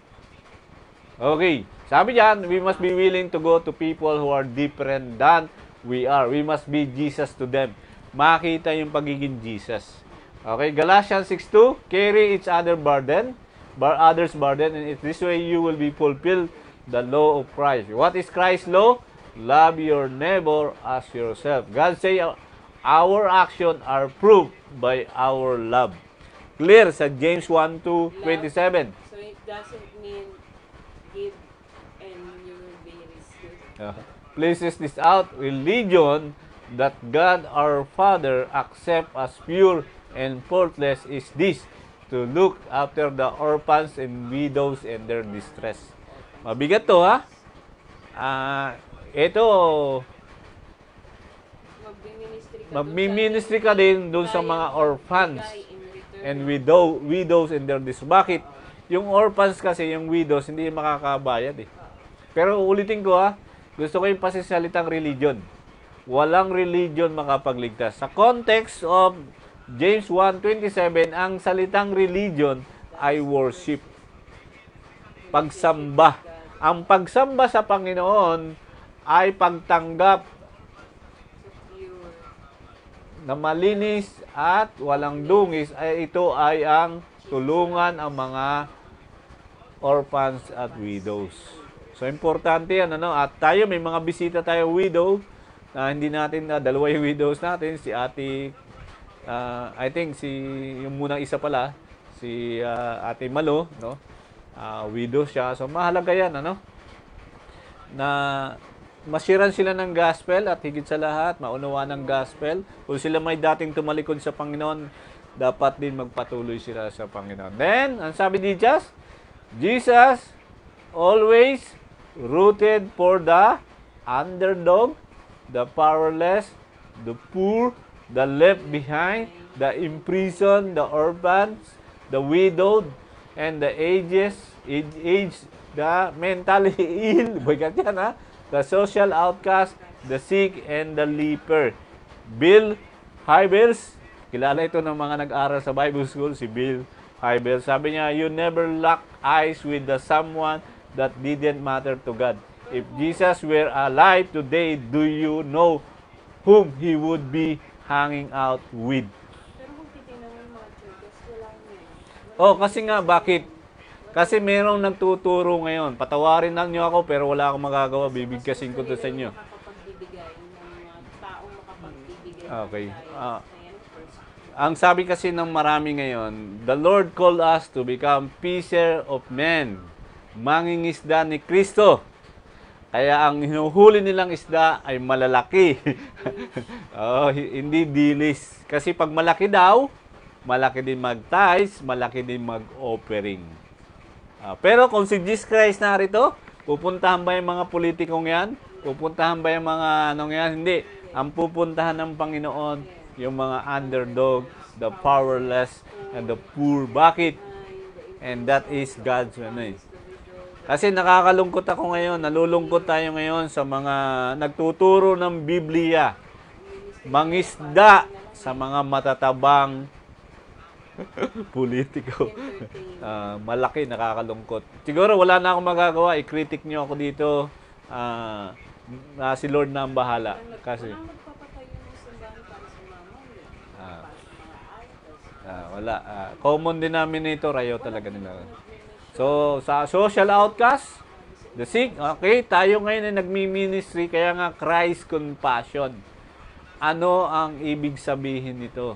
Okay, sabi diyan, we must be willing to go to people who are different than we are. We must be Jesus to them. Makita yung pagiging Jesus. Okay, Galatians 6:2, carry each other's burden, and in this way you will be fulfilled the law of Christ. What is Christ's law? Love your neighbor as yourself. God say our actions are proved by our love. Clear sa James 1:27. So it doesn't mean give and you will be received. Places this out, religion that God our Father accept as pure and faultless is this, to look after the orphans and widows in their distress. Mabigat to ito, magmi-ministry ka din doon sa mga orphans and widows in their distress. Bakit? Yung orphans kasi, yung widows, hindi makakabayad eh. Pero ulitin ko gusto ko yung pasisalitang religion. Walang religion makapagligtas. Sa context of James 1:27, ang salitang religion ay worship. Pagsamba. Ang pagsamba sa Panginoon ay pagtanggap na malinis at walang dungis, ay ito ay ang tulungan ang mga orphans at widows. So, importante yan, At tayo, may mga bisita tayo widow, na hindi natin, dalawa yung widows natin, si Ate, I think, yung munang isa pala, si Ate Malo, widow siya. So, mahalaga yan, na masiran sila ng gospel at higit sa lahat, maunawa ng gospel. Kung sila may dating tumalikod sa Panginoon, dapat din magpatuloy sila sa Panginoon. Then, ang sabi ni Jesus always rooted for the underdog, the powerless, the poor, the left behind, the imprisoned, the orphans, the widowed, and the aged, the mentally ill, bigat yan ha, the social outcast, the sick, and the leper. Bill Hybels, kilala ito ng mga nag-aral sa Bible School, si Bill Hybels. Sabi niya, you never lock eyes with the someone that didn't matter to God. If Jesus were alive today, do you know whom He would be hanging out with? Pero kung titignan mo yung mga churches, wala ngayon. Oh, kasi nga, bakit? Kasi merong nagtuturo ngayon. Patawarin lang niyo ako, pero wala akong magagawa. Bibigkasin ko to sa inyo. Makapagbibigay ng mga taong makapagbibigay. Okay. Ayan, first. Ang sabi kasi ng marami ngayon, the Lord called us to become fisher of men. Mangingisda ni Kristo. Kaya ang hinuhuli nilang isda ay malalaki. Oh, hindi dilis. Kasi pag malaki daw, malaki din mag-tithes, malaki din mag-offering. Pero kung si Jesus Christ narito, pupuntahan ba yung mga politikong yan? Pupuntahan ba yung mga anong yan? Hindi. Ang pupuntahan ng Panginoon, yung mga underdog, the powerless, and the poor. Bakit? And that is God's ano eh. Kasi nakakalungkot ako ngayon, nalulungkot tayo ngayon sa mga nagtuturo ng Biblia. Mangisda sa mga matatabang politiko. Malaki, nakakalungkot. Siguro wala na akong magagawa, i-critic nyo ako dito. Si Lord na ang bahala. Kasi Walang magpapatayo ng simbahan para sa mama. Para sa mga idols. wala. Common denominator, ayaw talaga nila. So, sa social outcast, the sick, okay, tayo ngayon ay nagmi-ministry, kaya nga Christ compassion. Ano ang ibig sabihin nito?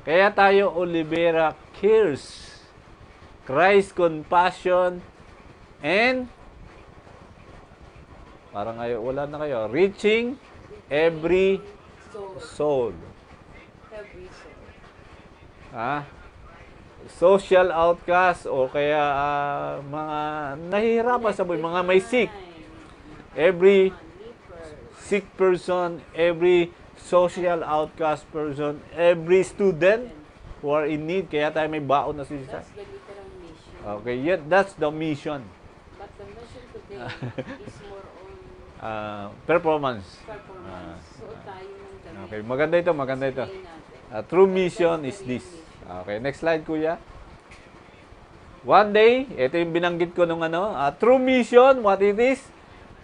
Kaya tayo Olivera cares. Christ compassion and parang wala na kayo, reaching every soul. Every soul. Social outcast o kaya mga nahihirapan sa buhay, mga may sick. Every sick person, every social outcast person, every student who are in need. Kaya tayo may baon na sila. That's the literal mission. Okay, yeah, that's the mission. But the mission today is more on Performance. performance. So tayo ng dami. Okay, maganda ito, maganda ito. Explain natin. True mission is this. Okay, next slide, kuya. One day, ito yung binanggit ko nung true mission, what it is.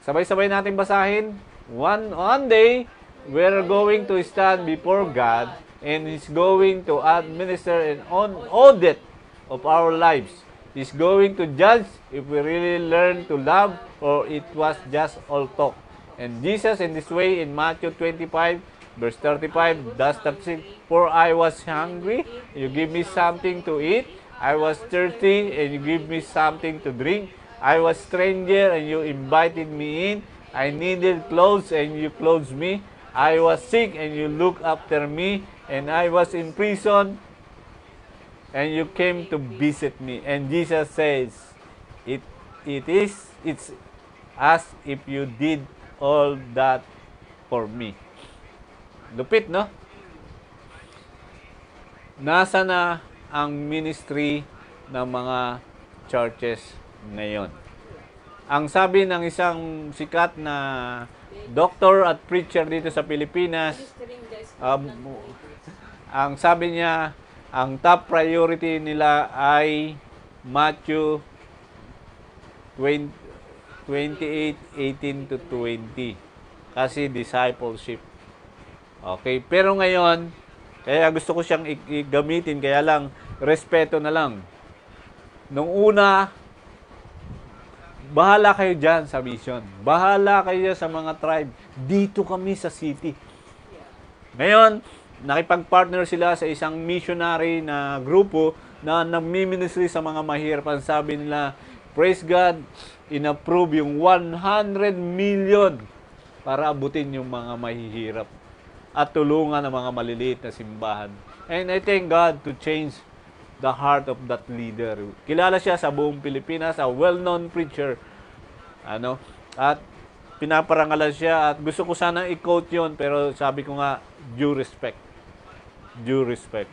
Sabay-sabay natin basahin. One day, we're going to stand before God and He's going to administer an audit of our lives. He's going to judge if we really learn to love or it was just all talk. And Jesus in this way in Matthew 25, verse 35, does that say, for I was hungry, you give me something to eat. I was thirsty, and you give me something to drink. I was stranger, and you invited me in. I needed clothes, and you clothed me. I was sick, and you looked after me. And I was in prison, and you came to visit me. And Jesus says, it's as if you did all that for me. Lupit, no? Nasa na ang ministry ng mga churches ngayon? Ang sabi ng isang sikat na doctor at preacher dito sa Pilipinas, ang sabi niya, ang top priority nila ay Matthew 28:18 to 20. Kasi discipleship. Okay, pero ngayon, kaya gusto ko siyang gamitin, kaya lang, respeto na lang. Nung una, bahala kayo dyan sa mission. Bahala kayo sa mga tribe. Dito kami sa city. Ngayon, nakipag-partner sila sa isang missionary na grupo na nagmi-ministry sa mga mahirap. Ang sabi nila, praise God, in-approve yung 100 million para abutin yung mga mahihirap at tulungan ang mga maliliit na simbahan. And I thank God to change the heart of that leader. Kilala siya sa buong Pilipinas, a well-known preacher. At pinaparangalan siya at gusto ko sana i-quote yun pero sabi ko nga, due respect. Due respect.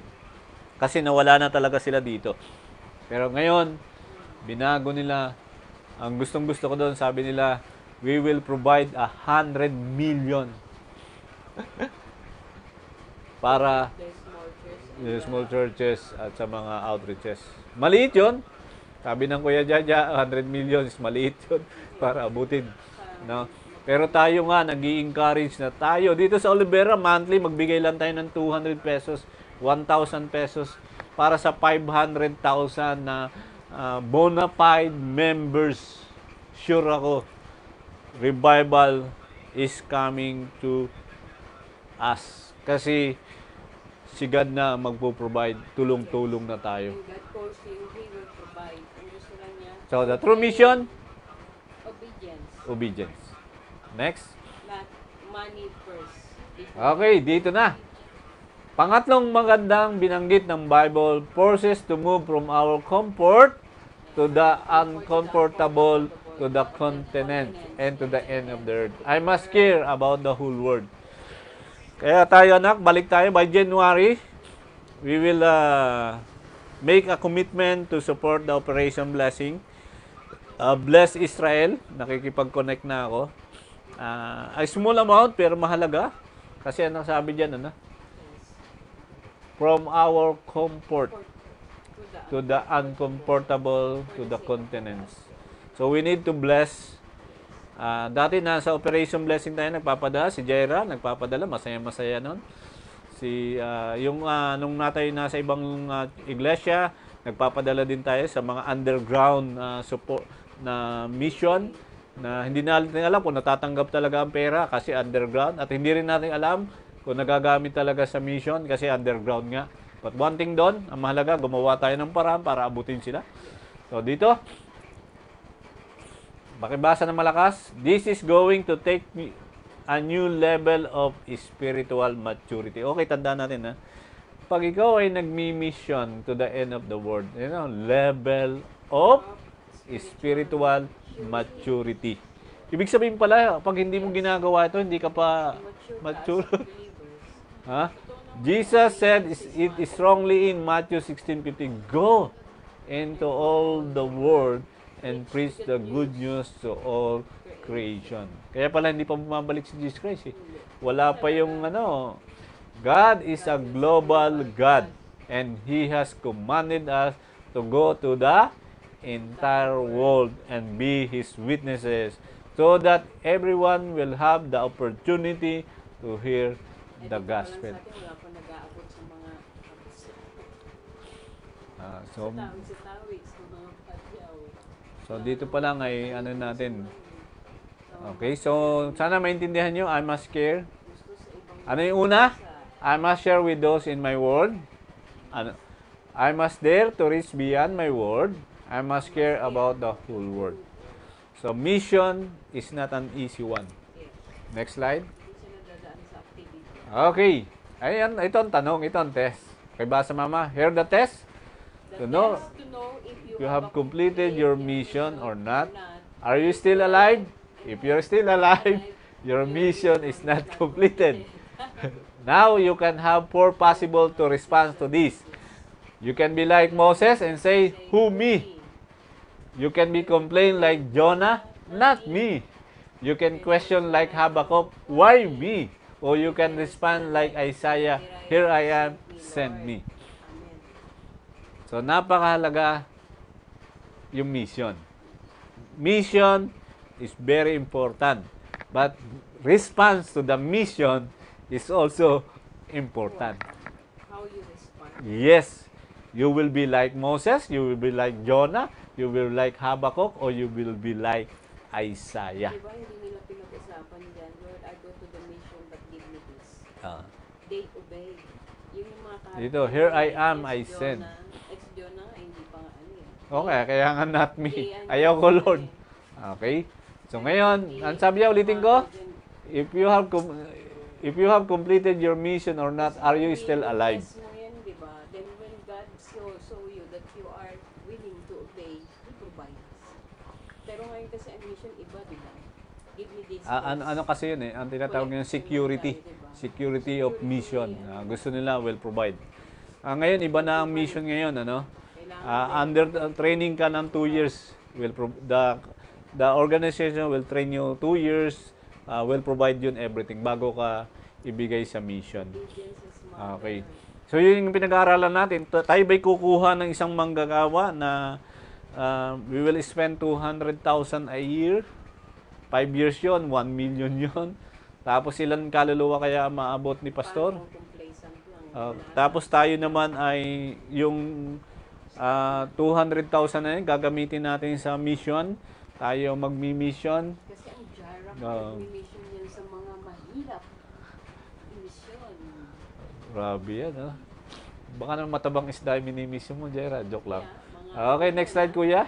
Kasi nawala na talaga sila dito. Pero ngayon, binago nila. Ang gustong-gusto ko doon, sabi nila, we will provide 100 million para small churches at sa mga outreaches. Maliit yun. Sabi ng Kuya Jaja, 100 million is maliit yun para abutin. No? Pero tayo nga, nag-i-encourage na tayo. Dito sa Olivera, monthly, magbigay lang tayo ng 200 pesos, 1,000 pesos para sa 500,000 na bona fide members. Sure ako, revival is coming to us. Kasi si God na magpo-provide, tulong-tulong na tayo. God calls you, He will provide. Ang gusto lang niya, So, the true mission, obedience. obedience. Next. Not money first. Okay, dito na. Pangatlong magandang binanggit ng Bible, forces to move from our comfort to the uncomfortable, to the continent, and to the end of the earth. I must care about the whole world. Kaya tayo anak, balik tayo by January. We will make a commitment to support the Operation Blessing. Bless Israel. Nakikipag-connect na ako. A small amount pero mahalaga. Kasi ano sabi dyan, ano? From our comfort to the uncomfortable to the continents. So we need to bless. Dati nasa Operation Blessing tayo nagpapadala. Si Jaira nagpapadala. Masaya-masaya nun. Nung natay nasa ibang iglesia, nagpapadala din tayo sa mga underground support na mission na hindi natin alam kung natatanggap talaga ang pera kasi underground at hindi rin natin alam kung nagagamit talaga sa mission kasi underground nga. But one thing doon, ang mahalaga, gumawa tayo ng paraan para abutin sila. So dito, bakibasa ng malakas, this is going to take me a new level of spiritual maturity. Okay, tandaan natin ha. Pag ikaw ay nagmi-mission to the end of the world, level of spiritual maturity. Ibig sabihin pala, pag hindi mo ginagawa ito, hindi ka pa mature. Ha? Jesus said it strongly in Matthew 16:15, go into all the world and preach the good news to all creation. Kaya pala hindi pa bumabalik si Jesus Christ eh. Wala pa yung God is a global God and He has commanded us to go to the entire world and be His witnesses so that everyone will have the opportunity to hear the gospel. Wala pa nag-aabot sa mga So tawi, sa mga patyaw. So dito pa lang ay natin. Okay, so sana maintindihan nyo, I must care. Ano yung una? I must share with those in my world. I must dare to reach beyond my world. I must care about the whole world. So mission is not an easy one. Next slide. Okay. Ayan, ito ang tanong, ito ang test. Okay, basa mama. Hear the test. To know if you have completed your mission or not. Are you still alive? If you're still alive, your mission is not completed. Now you can have 4 possible to respond to this. You can be like Moses and say, who me? You can be complain like Jonah, not me. You can question like Habakkuk, why me? Or you can respond like Isaiah, here I am, send me. So napakahalaga yung mission. Mission is very important. But response to the mission is also important. How you respond. Yes. You will be like Moses, you will be like Jonah, you will be like Habakkuk, or you will be like Isaiah. Diba hindi nila pinag-usapan dyan, Lord, I go to the mission but give me this. Ah. They obey. Yung mga Dito, here I am, I send. Ex-Jonah, hindi pa nga Okay, kaya nga not me. Ayaw ko, Lord. Okay. So ngayon, ang sabi niya, ulitin ko, if you have completed your mission or not, are you still alive? Yes mo yan, diba? Then when God show you that you are willing to obey, He provides. Pero ngayon kasi ang mission iba, diba? Give me this. Ano kasi yun eh, ang tinatawag niya security. Security of mission. Gusto nila will provide. Ngayon, iba na ang mission ngayon, ano? Under training ka ng 2 years, the organization will train you 2 years, will provide you everything bago ka ibigay sa mission. Okay. So, yun yung pinag-aaralan natin. Tayo ba'y kukuha ng isang manggagawa na we will spend 200,000 a year? 5 years yon, 1 million yon. Tapos ilan kaluluwa kaya maabot ni Pastor? Tapos tayo naman ay yung 200,000 na yun, gagamitin natin sa mission. Tayo magmi-mission. Kasi ang Jara, magmi-mission yan sa mga mahirap. Mission. Grabe yan, ha? Baka naman matabang isda yung mini-mission mo, Jera. Joke lang. Okay, next slide, kuya.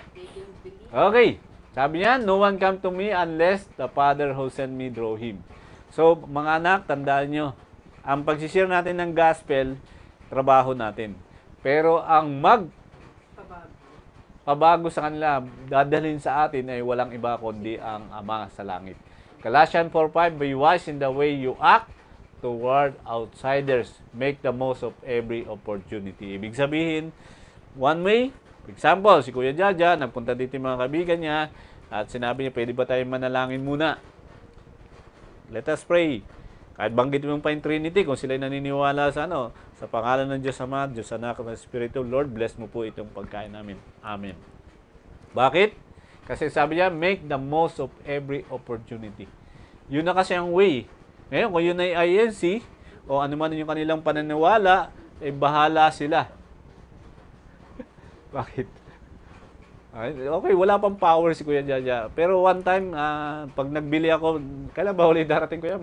Okay. Sabi niya, no one come to me unless the Father who sent me draw him. So, mga anak, tandaan nyo, ang pagsishare natin ng gospel, trabaho natin. Pero ang pabago sa kanila, dadalhin sa atin ay walang iba kundi ang Ama sa langit. Colossians 4:5, be wise in the way you act toward outsiders. Make the most of every opportunity. Ibig sabihin, one way, example, si Kuya Jaja, nagpunta dito yung mga kaibigan niya, at sinabi niya, pwede ba tayo manalangin muna? Let us pray. Kahit banggit mo pa yung Trinity, kung sila'y naniniwala sa sa pangalan ng Diyos Ama, Diyos Anak, at Espiritu, Lord, bless mo po itong pagkain namin. Amen. Bakit? Kasi sabi niya, make the most of every opportunity. Yun na kasi ang way. Ngayon, kung yun ay INC, o ano man yung kanilang pananiwala, bahala sila. Bakit? Okay, wala pang power si Kuya Jaja. Pero one time, pag nagbili ako, kailan ba huli darating ko yan?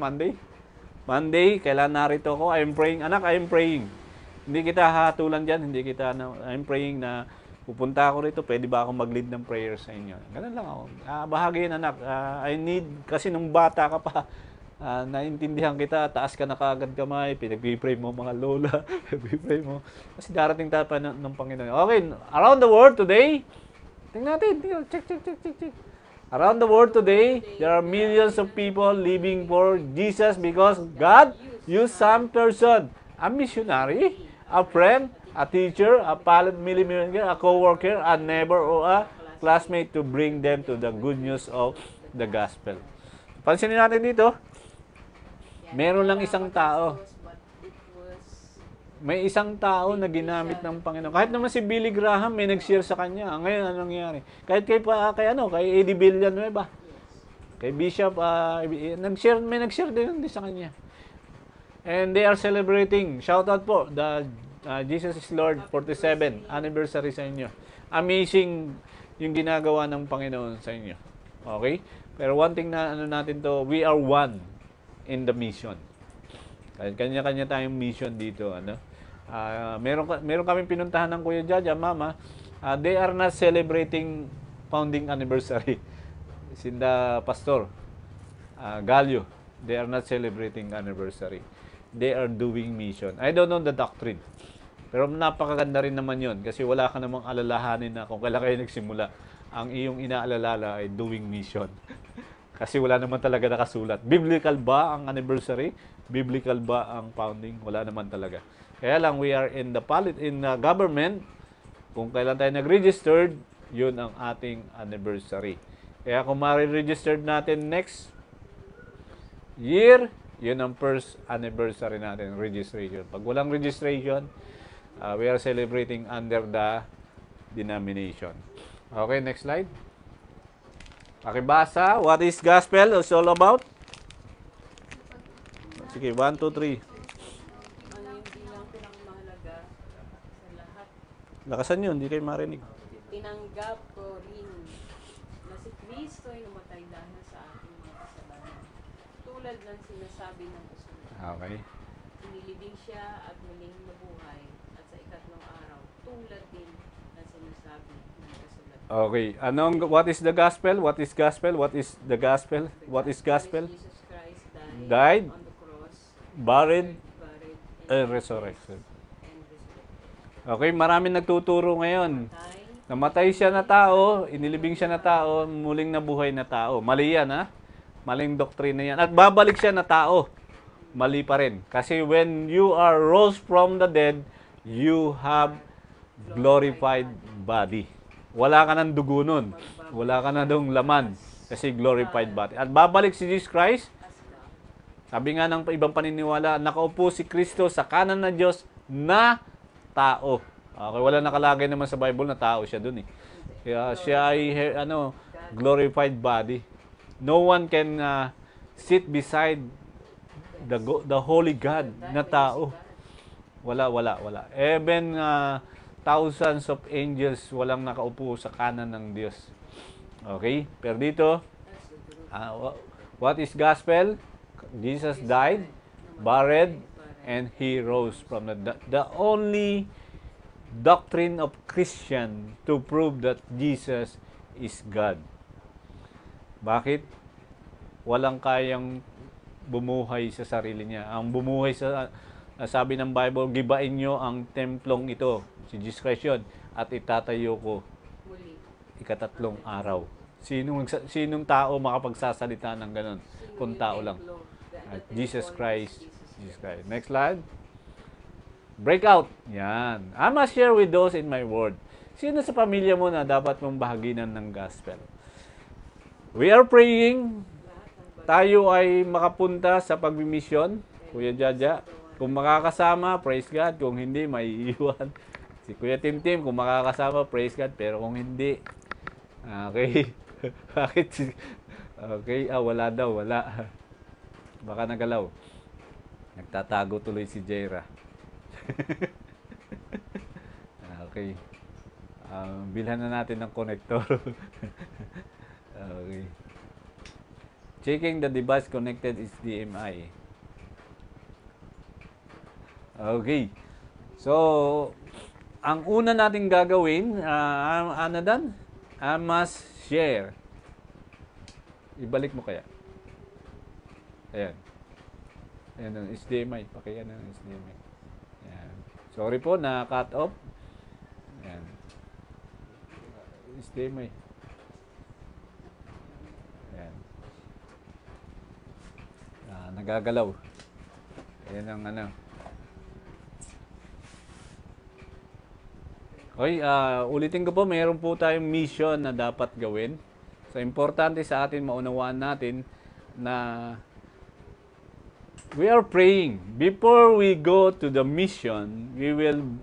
Monday, kailan narito ako? I'm praying. Anak, I'm praying. Hindi kita hatulan dyan. I'm praying na pupunta ako rito. Pwede ba ako mag-lead ng prayer sa inyo? Ganun lang ako. Bahagi yun, anak. I need, kasi nung bata ka pa, naintindihan kita, taas ka na kaagad kamay, pinag-pray mo mga lola, pinag-pray mo. Kasi darating tayo pa ng Panginoon. Okay, around the world today, tingnan natin, check. Around the world today, there are millions of people living for Jesus because God used some person, a missionary, a friend, a teacher, a family member, a co-worker, a neighbor, or a classmate to bring them to the good news of the gospel. Pansinin natin dito, meron lang isang tao. May isang tao na ginamit ng Panginoon. Kahit naman si Billy Graham may nag-share sa kanya. Ngayon anong nangyari? Kahit kay Eddie Villanueva. Kay Bishop may nag-share din sa kanya. And they are celebrating. Shout out po the Jesus is Lord 47 anniversary sa inyo. Amazing yung ginagawa ng Panginoon sa inyo. Okay? Pero one thing na natin to, we are one in the mission. Kanya-kanya tayong mission dito, meron kaming pinuntahan ng Kuya Jaja, Mama. They are not celebrating founding anniversary. Sinda Pastor Gallo, they are not celebrating anniversary. They are doing mission. I don't know the doctrine. Pero napakaganda rin naman yun kasi wala ka namang alalahanin na kung kailan kayo nagsimula. Ang iyong inaalala ay doing mission. Kasi wala naman talaga nakasulat. Biblical ba ang anniversary? Biblical ba ang founding? Wala naman talaga. Kaya lang, we are in the government. Kung kailan tayo nag-registered, yun ang ating anniversary. Kaya kung ma-registered natin next year, yun ang first anniversary natin, registration. Pag walang registration, we are celebrating under the denomination. Okay, next slide. Pakibasa, what is gospel is all about? Sige, 1, 2, 3. Hindi lang pinakmahalaga sa lahat. Lakasan yun, hindi kayo marinig. Tinanggap ko rin na si Kristo ay namatay dahil sa ating mga kasalanan. Tulad ng sinasabi ng kasulatan. Okay. Inilibing siya at muling nabuhay at sa ikatlong araw, tulad din ng sinasabi ng kasulatan. Okay. What is the gospel? What is gospel? What is the gospel? What is gospel? Jesus Christ Died, on the cross, buried, and and resurrected. resurrected. Okay, maraming nagtuturo ngayon. Patay, Namatay siya na tao, inilibing siya na tao, muling nabuhay na tao. Mali yan, ha? Maling doktrina yan. At babalik siya na tao. Mali pa rin. Kasi when you are rose from the dead, you have glorified body. Wala ka ng dugo nun. Wala ka na dong laman. Kasi glorified body. At babalik si Jesus Christ. Sabi nga ng ibang paniniwala, nakaupo si Kristo sa kanan ng Diyos na tao. Okay, wala nakalagay naman sa Bible na tao siya dun eh. Kaya siya ay glorified body. No one can sit beside the holy God na tao. Wala. Even thousands of angels walang nakaupo sa kanan ng Diyos. Okay? Pero dito, what is gospel? Jesus died, buried, and He rose from the only doctrine of Christian to prove that Jesus is God. Bakit? Walang kayang bumuhay sa sarili niya. Ang bumuhay sabi ng Bible, gibain nyo ang templong ito, si Jesus Christ yun, at itatayo ko ikatatlong araw. Sinong tao makapagsasalita ng ganun? Kung tao lang. At Jesus Christ. Next slide. Breakout. Yan. I must share with those in my word. Sino sa pamilya mo na dapat mong bahaginan ng gospel? We are praying. Tayo ay makapunta sa pagbimisyon. Kuya Jaja, kung makakasama, praise God. Kung hindi, may iiwan. Si Kuya Tim, kung makakasama, praise God. Pero kung hindi, okay. Bakit? Okay, wala daw, wala. Baka nagalaw. Nagtatago tuloy si Jaira. Okay. Bilhan na natin ng connector. Okay. Checking the device connected is DMI. Okay. So, ang una nating gagawin, ano dan? I must share. Ibalik mo kaya. Ayan. Ayan ang HDMI. Pakiyan ng HDMI. Ayan. Sorry po, na-cut off. Ayan. HDMI. Ayan. Nagagalaw. Ayan ang ano. Okay, ulitin ko po, mayroon po tayong mission na dapat gawin. So, importante sa atin, maunawaan natin na we are praying. Before we go to the mission, we will,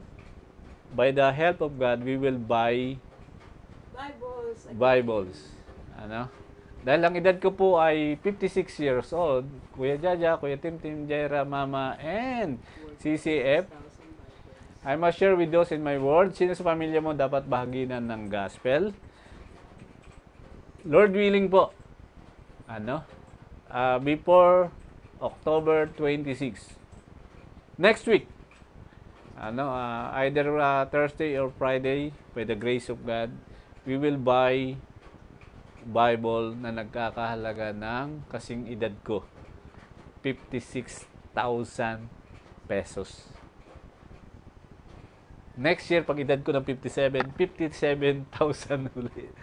by the help of God, we will buy Bibles. Ano? Dahil ang edad ko po ay 56 years old, Kuya Jaja, Kuya Tim, Jaira, Mama, and CCF, I must share with those in my word. Sino sa pamilya mo dapat bahaginan ng gospel? Lord willing po, before October 26. Next week, either Thursday or Friday, by the grace of God, we will buy Bible na nagkakahalaga ng kasing edad ko, 56,000 pesos. Next year, pag edad ko ng 57,000 ulit.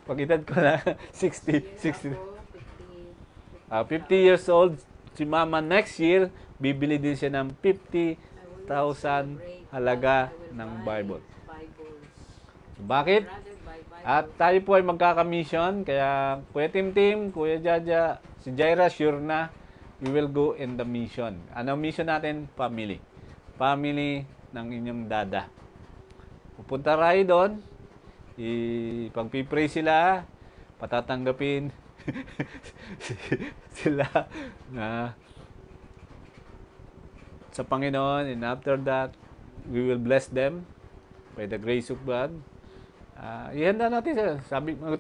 Pag edad ko na 50 years old, si Mama next year, bibili din siya ng 50,000 halaga ng Bible. Bakit? At tayo po ay magkaka-mission, kaya Kuya Tim, Kuya Jaja, si Jaira, sure na, we will go in the mission. Ano mission natin? Family. Family ng inyong dada. Pupunta tayo doon, pag-pray sila, patatanggapin sila na sa Panginoon, and after that, we will bless them by the grace of God. Ihanda natin sila.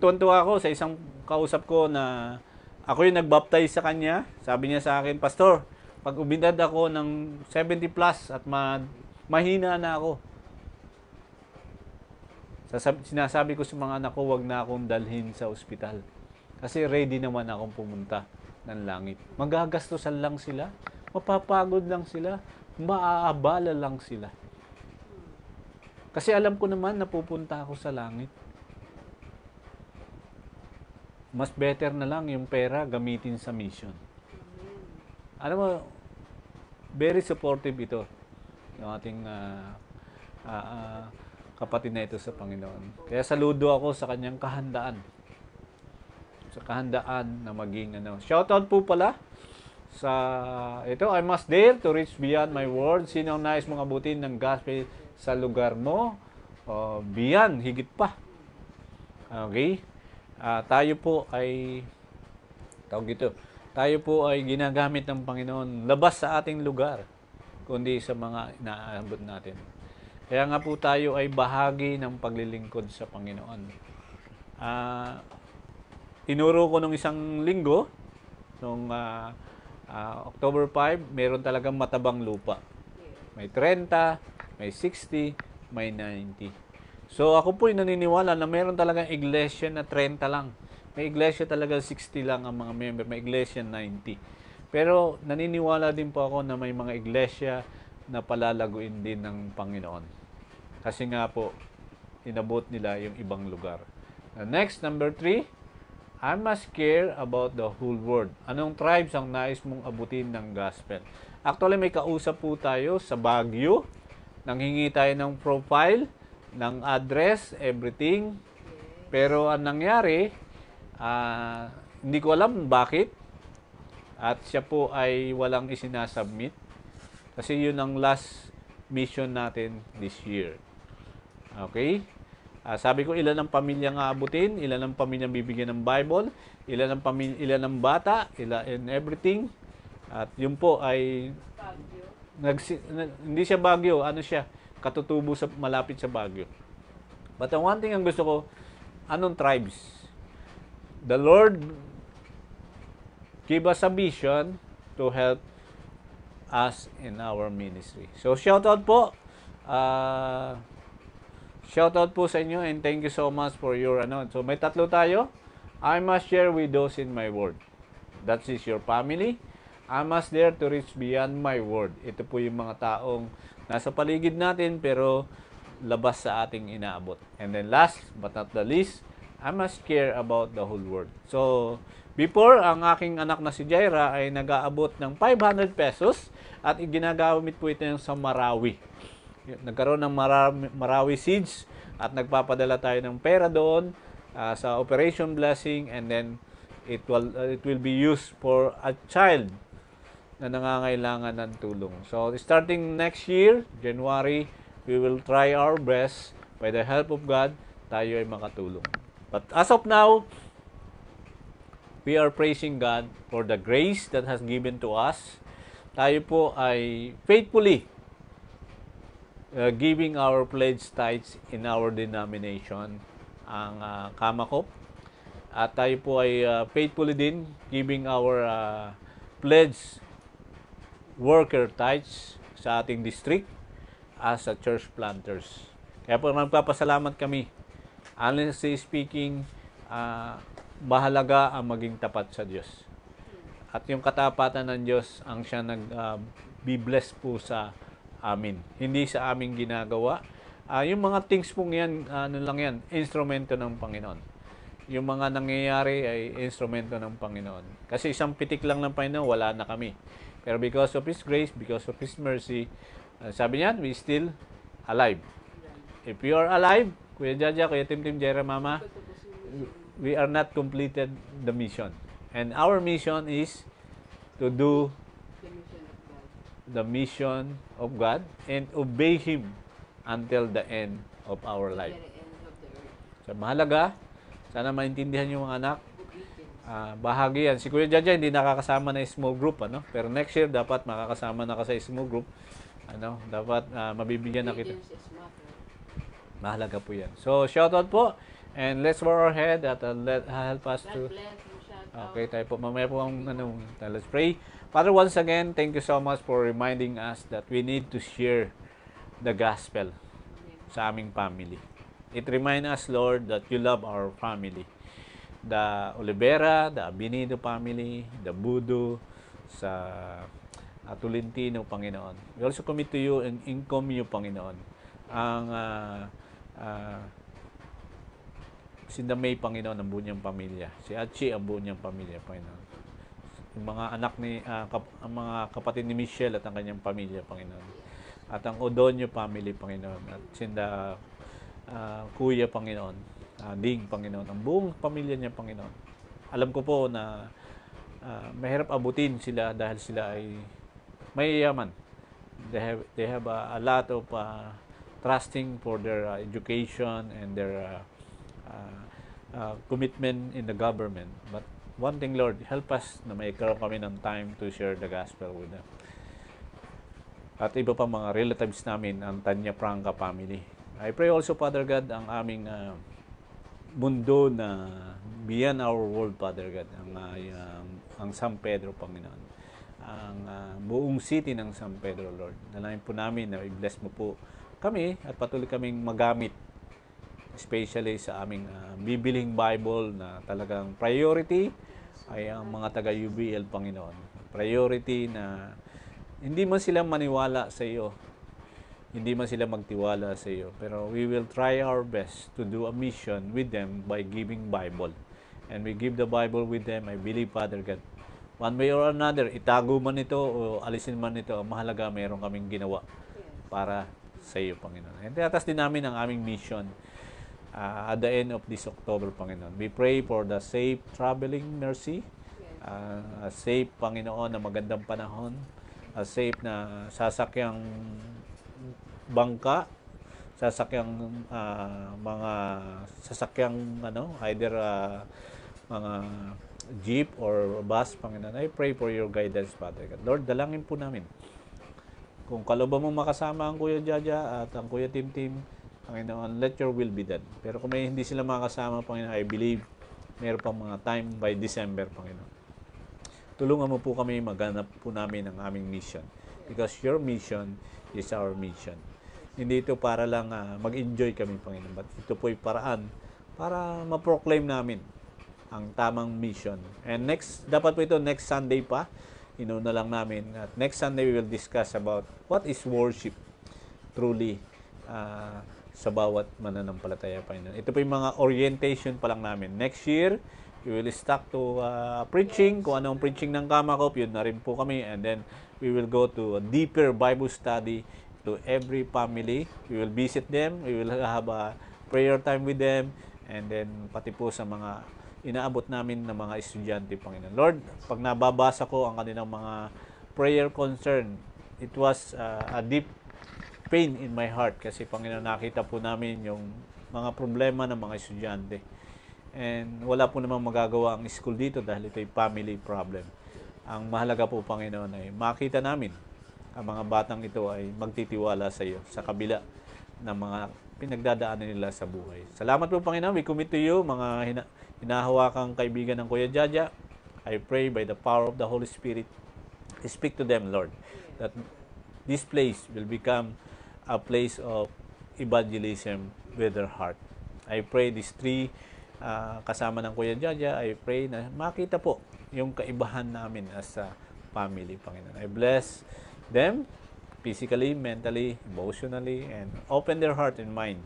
Tuwan-tuwa ako sa isang kausap ko na ako yung nag-baptize sa kanya. Sabi niya sa akin, Pastor, pag umidad ako ng 70 plus at mahina na ako, sinasabi ko sa mga anak ko, wag na akong dalhin sa ospital. Kasi ready naman akong pumunta ng langit. Magagastusan lang sila, mapapagod lang sila, maaabala lang sila. Kasi alam ko naman na pupunta ako sa langit. mas better na lang yung pera gamitin sa mission. Alam mo, very supportive ito yung ating kapatid na ito sa Panginoon. Kaya saludo ako sa kanyang kahandaan. Sa kahandaan na maging Shoutout po pala sa ito, I must dare to reach beyond my words. Sino ang nais mong abutin ng gospel sa lugar mo? Beyond, higit pa. Okay? Tayo po ay tayo po ay ginagamit ng Panginoon labas sa ating lugar, kundi sa mga inaabot natin. Kaya nga po tayo ay bahagi ng paglilingkod sa Panginoon. Tinuro ko nung isang linggo, nung October 5, meron talagang matabang lupa. May 30, may 60, may 90. So ako po ay naniniwala na meron talagang iglesia na 30 lang. May iglesia talaga 60 lang ang mga member, may iglesia 90. Pero naniniwala din po ako na may mga iglesia na palalaguin din ng Panginoon. Kasi nga po, inabot nila yung ibang lugar. Next, number 3, I must care about the whole world. Anong tribes ang nais mong abutin ng gospel? Actually, may kausap po tayo sa Baguio. Nanghingi tayo ng profile, ng address, everything. Pero ang nangyari, hindi ko alam bakit. At siya po ay walang isinasubmit. Kasi yun ang last mission natin this year. Okay? Sabi ko, ilan ang pamilya nga abutin, ilan ang pamilya bibigyan ng Bible, ilan ang bata, ilan and everything. At yun po ay hindi siya Baguio, siya? Katutubo sa malapit sa Baguio. But one thing ang gusto ko, anong tribes? The Lord give us a vision to help us in our ministry. So shoutout po. Shoutout po sa inyo and thank you so much for your So may tatlo tayo. I must share with those in my word. That is your family. I must dare to reach beyond my word. Ito po yung mga taong nasa paligid natin pero labas sa ating inaabot. And then last but not the least, I must care about the whole world. So, before, ang aking anak na si Jaira ay nag-aabot ng 500 pesos at ginagamit po ito sa Marawi. Nagkaroon ng Marawi Seeds at nagpapadala tayo ng pera doon sa Operation Blessing, and then it will be used for a child na nangangailangan ng tulong. So, starting next year, January, we will try our best, by the help of God, tayo ay makatulong. But as of now, we are praising God for the grace that has given to us. Tayo po ay faithfully giving our pledge tithes in our denomination, ang Kamakop. At tayo po ay faithfully din giving our pledge worker tithes sa ating district as a church planters. Kaya po magpapasalamat kami. Honestly speaking, mahalaga ang maging tapat sa Diyos. At yung katapatan ng Diyos ang siya nag-be-bless po sa amin. Hindi sa aming ginagawa. Yung mga things pong yan, lang yan, instrumento ng Panginoon. Yung mga nangyayari ay instrumento ng Panginoon. Kasi isang pitik lang ng Panginoon, wala na kami. Pero because of His grace, because of His mercy, sabi niya, we still alive. If you are alive, Kuya Jaja, Kuya Tim, Jera, Mama, we are not completed the mission. And our mission is to do the mission of God and obey Him until the end of our life. So, mahalaga. Sana maintindihan yung mga anak. Bahagi yan. Si Kuya Jaja hindi nakakasama na small group, pero next year dapat makakasama na ka sa small group. Dapat mabibigyan na kita. Mahalaga po yan. So, shoutout po. And let's bow our head at help us to... Okay, tayo po. Mamaya po ang let's pray. Father, once again, thank you so much for reminding us that we need to share the gospel sa aming family. It reminds us, Lord, that you love our family. The Olivera, the Abinido family, the Budo, sa Tolentino, Panginoon. We also commit to you and income you, Panginoon. Ang Si May, Panginoon, ang buo niyang pamilya. Si Achi, ang buo niyang pamilya, Panginoon. Yung mga anak ni, ang mga kapatid ni Michelle at ang kanyang pamilya, Panginoon. At ang Odonio family, Panginoon. At sinda Kuya, Panginoon. Ding, Panginoon. Ang buong pamilya niya, Panginoon. Alam ko po na mahirap abutin sila dahil sila ay mayayaman. They have a lot of trusting for their education and their commitment in the government. But one thing, Lord, help us na may karoon kami ng time to share the gospel with them. At iba pa mga relatives namin, ang Tanya Franca family. I pray also, Father God, ang aming mundo na beyond our world, Father God, ang San Pedro, Panginoon. Ang buong city ng San Pedro, Lord. Dalangin po namin na i-bless mo po kami at patuloy kaming magamit, especially sa aming bibiling Bible na talagang priority ay ang mga taga-UBL, Panginoon. Priority na hindi man sila maniwala sa iyo, hindi man sila magtiwala sa iyo, pero we will try our best to do a mission with them by giving Bible. And we give the Bible with them. I believe, Father God, one way or another, itago man ito o alisin man ito, mahalaga meron kaming ginawa para sa iyo, Panginoon. And tinatas din namin ang aming mission at the end of this October, Panginoon. We pray for the safe traveling mercy, a safe, Panginoon, na magandang panahon, a safe na sasakyang bangka, sasakyang mga sasakyang either mga jeep or bus, Panginoon. I pray for your guidance, Father God. Lord, dalangin po namin. Kung kalooban mong makasama ang Kuya Jaja at ang Kuya Tim, Panginoon, let your will be done. Pero kung may hindi sila makasama, Panginoon, I believe meron pang mga time by December, Panginoon. Tulungan mo po kami maghanap po namin ang aming mission. Because your mission is our mission. Hindi ito para lang mag-enjoy kami, Panginoon. But ito po'y paraan para ma-proclaim namin ang tamang mission. And dapat po ito next Sunday pa. Inuna lang namin. At next Sunday, we will discuss about what is worship truly sa bawat mananampalataya, Panginoon. Ito po yung mga orientation pa lang namin. Next year, we will start to preaching. Kung anong preaching ng Kamakop, yun na rin po kami. And then, we will go to a deeper Bible study to every family. We will visit them. We will have a prayer time with them. And then, pati po sa mga inaabot namin ng mga estudyante, Panginoon. Lord, pag nababasa ko ang kanilang mga prayer concern, it was a deep pain in my heart kasi, Panginoon, nakita po namin yung mga problema ng mga estudyante. And wala po namang magagawa ang school dito dahil ito'y family problem. Ang mahalaga po, Panginoon, ay makita namin ang mga batang ito ay magtitiwala sa iyo sa kabila ng mga pinagdadaanan nila sa buhay. Salamat po, Panginoon. We commit to you, mga hinahawakang kaibigan ng Kuya Jaja. I pray by the power of the Holy Spirit, speak to them, Lord, that this place will become a place of evangelism with their heart. I pray these three kasama ng Kuya Jaja, I pray na makita po yung kaibahan namin as a family, Panginoon. I bless them physically, mentally, emotionally, and open their heart and mind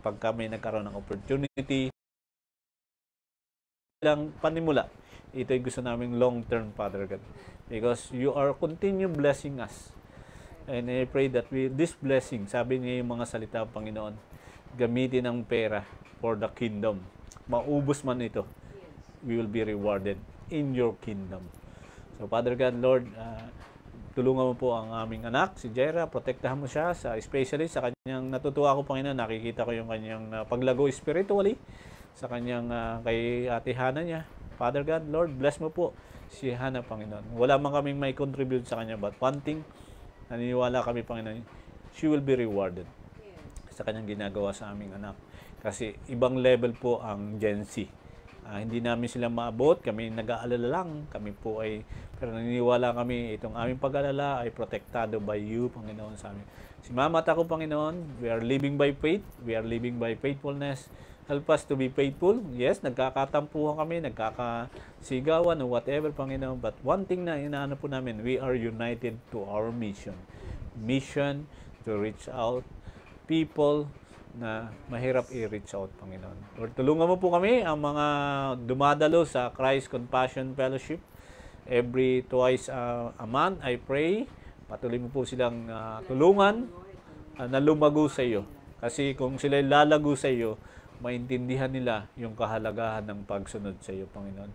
pag kami nagkaroon ng opportunity lang panimula. Ito'y gusto naming long-term, Father God, because you are continue blessing us. And I pray that this blessing, sabi niya yung mga salita, Panginoon, gamitin ang pera for the kingdom. Maubos man ito, we will be rewarded in your kingdom. So, Father God, Lord, tulungan mo po ang aming anak, si Jera, protektahan mo siya, especially sa kanyang, natutuwa ako, Panginoon, nakikita ko yung kanyang paglago spiritually, sa kanyang kay Ate Hana niya. Father God, Lord, bless mo po si Hana, Panginoon. Wala man kaming may contribute sa kanya, but one thing, naniniwala kami, Panginoon, she will be rewarded sa kanyang ginagawa sa aming anak. Kasi ibang level po ang Gen Z. Hindi namin sila maabot, kami nag-aalala lang, kami po ay, pero naniniwala kami, itong aming pag-alala ay protektado by you, Panginoon, sa amin. Si Mama at ako, Panginoon, we are living by faith, we are living by faithfulness. Help us to be faithful. Yes, nagkakatampuhan kami, nagkakasigawan o whatever, Panginoon. But one thing na inaano po namin, we are united to our mission. Mission to reach out people na mahirap i-reach out, Panginoon. Lord, tulungan mo po kami, ang mga dumadalo sa Christ Compassion Fellowship. Every twice a month, I pray, patuloy mo po silang tulungan na lumago sa iyo. Kasi kung sila lalago sa iyo, maintindihan nila yung kahalagahan ng pagsunod sa iyo, Panginoon.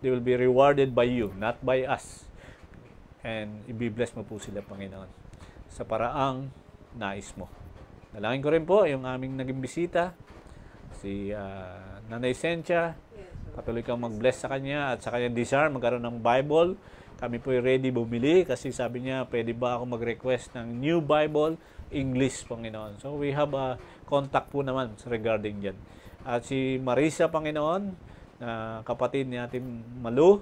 They will be rewarded by you, not by us. And i-bless mo po sila, Panginoon, sa paraang nais mo. Dalangin ko rin po yung aming naging bisita, si Nanay Sentia. Patuloy kang mag-bless sa kanya at sa kanyang desire magkaroon ng Bible. Kami po ready bumili kasi sabi niya, pwede ba ako mag-request ng new Bible, English, Panginoon. So we have a contact po naman regarding yan. At si Marisa, Panginoon, na kapatid ni Ate Malu,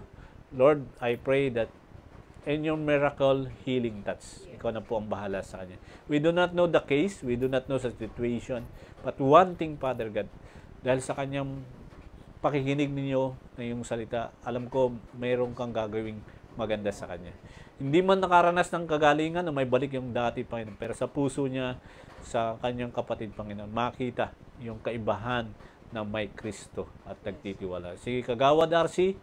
Lord, I pray that in your miracle healing touch, ikaw na po ang bahala sa kanya. We do not know the case, we do not know the situation, but one thing, Father God, dahil sa kanyang pakikinig ninyo na yung salita, alam ko mayroon kang gagawing maganda sa kanya. Hindi man nakaranas ng kagalingan na may balik yung dati, Panginoon, pero sa puso niya, sa kanyang kapatid, Panginoon, makita yung kaibahan na may Kristo at nagtitiwala. Sige, Kagawad Darcy,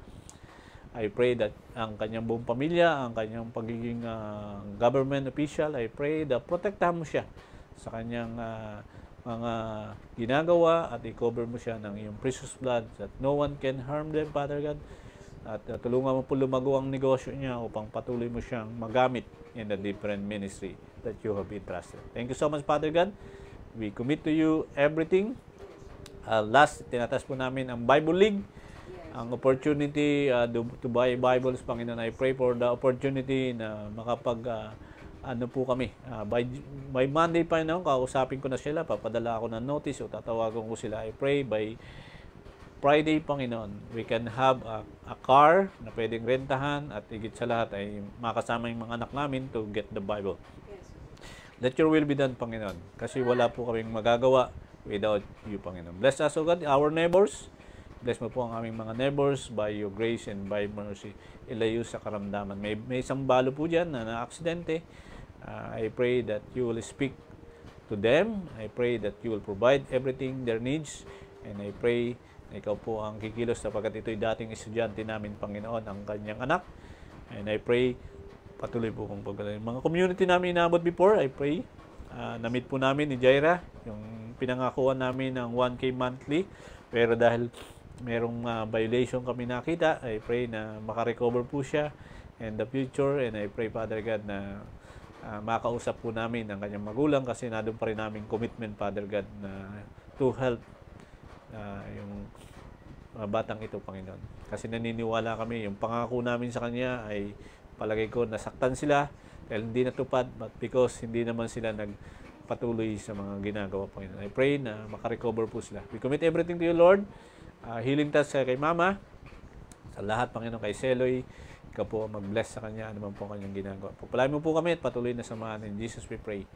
I pray that ang kanyang buong pamilya, ang kanyang pagiging government official, I pray that protektahan mo siya sa kanyang mga ginagawa at i-cover mo siya ng iyong precious blood that no one can harm them, Father God. At tulungan mo po lumago ang negosyo niya upang patuloy mo siyang magamit in the different ministry that you have entrusted. Thank you so much, Father God. We commit to you everything. Last, tinatas po namin ang Bible League. Ang opportunity to buy Bibles, Panginoon, I pray for the opportunity na makapag po kami. By Monday, Panginoon, kausapin ko na sila, papadala ako ng notice o tatawagan ko sila. I pray by Friday, Panginoon, we can have a car na pwedeng rentahan at higit sa lahat ay makasama yung mga anak namin to get the Bible. Let your will be done, Panginoon, kasi wala po kaming magagawa without you, Panginoon. Bless us, O God, our neighbors. Bless mo po ang aming mga neighbors by your grace and by mercy. Ilayo sa karamdaman. May isang balo po dyan na na-aksidente. I pray that you will speak to them. I pray that you will provide everything their needs. And I pray na ikaw po ang kikilos sapagkat ito'y dating estudyante namin, Panginoon, ang kanyang anak. And I pray, patuloy po kong pagkakaroon. Mga community namin inaabot before, I pray. Na-meet po namin ni Jaira, yung pinangakuan namin ng 1K monthly. Pero dahil merong violation kami nakita, I pray na makarecover po siya in the future, and I pray, Father God, na makausap po namin ang kanyang magulang kasi nandun pa rin namin commitment, Father God, na to help yung batang ito, Panginoon. Kasi naniniwala kami, yung pangako namin sa kanya ay palagay ko nasaktan sila dahil hindi natupad, but because hindi naman sila nagpatuloy sa mga ginagawa, Panginoon. I pray na makarecover po sila. We commit everything to you, Lord. Healing touch kay Mama, sa lahat, Panginoon, kay Seloy, ikaw po mag-bless sa kanya, ano man po kanyang ginagawa. Pagpalain mo po kami at patuloy na samahan. In Jesus we pray.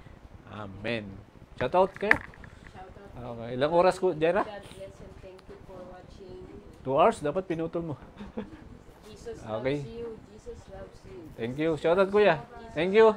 Amen. Shout out kayo. Okay. Ilang oras ko, Jera? God bless and thank you for watching. 2 hours? Dapat pinutol mo. Jesus Okay. loves you. Jesus loves you. Thank you. Shout out, kuya. Thank you.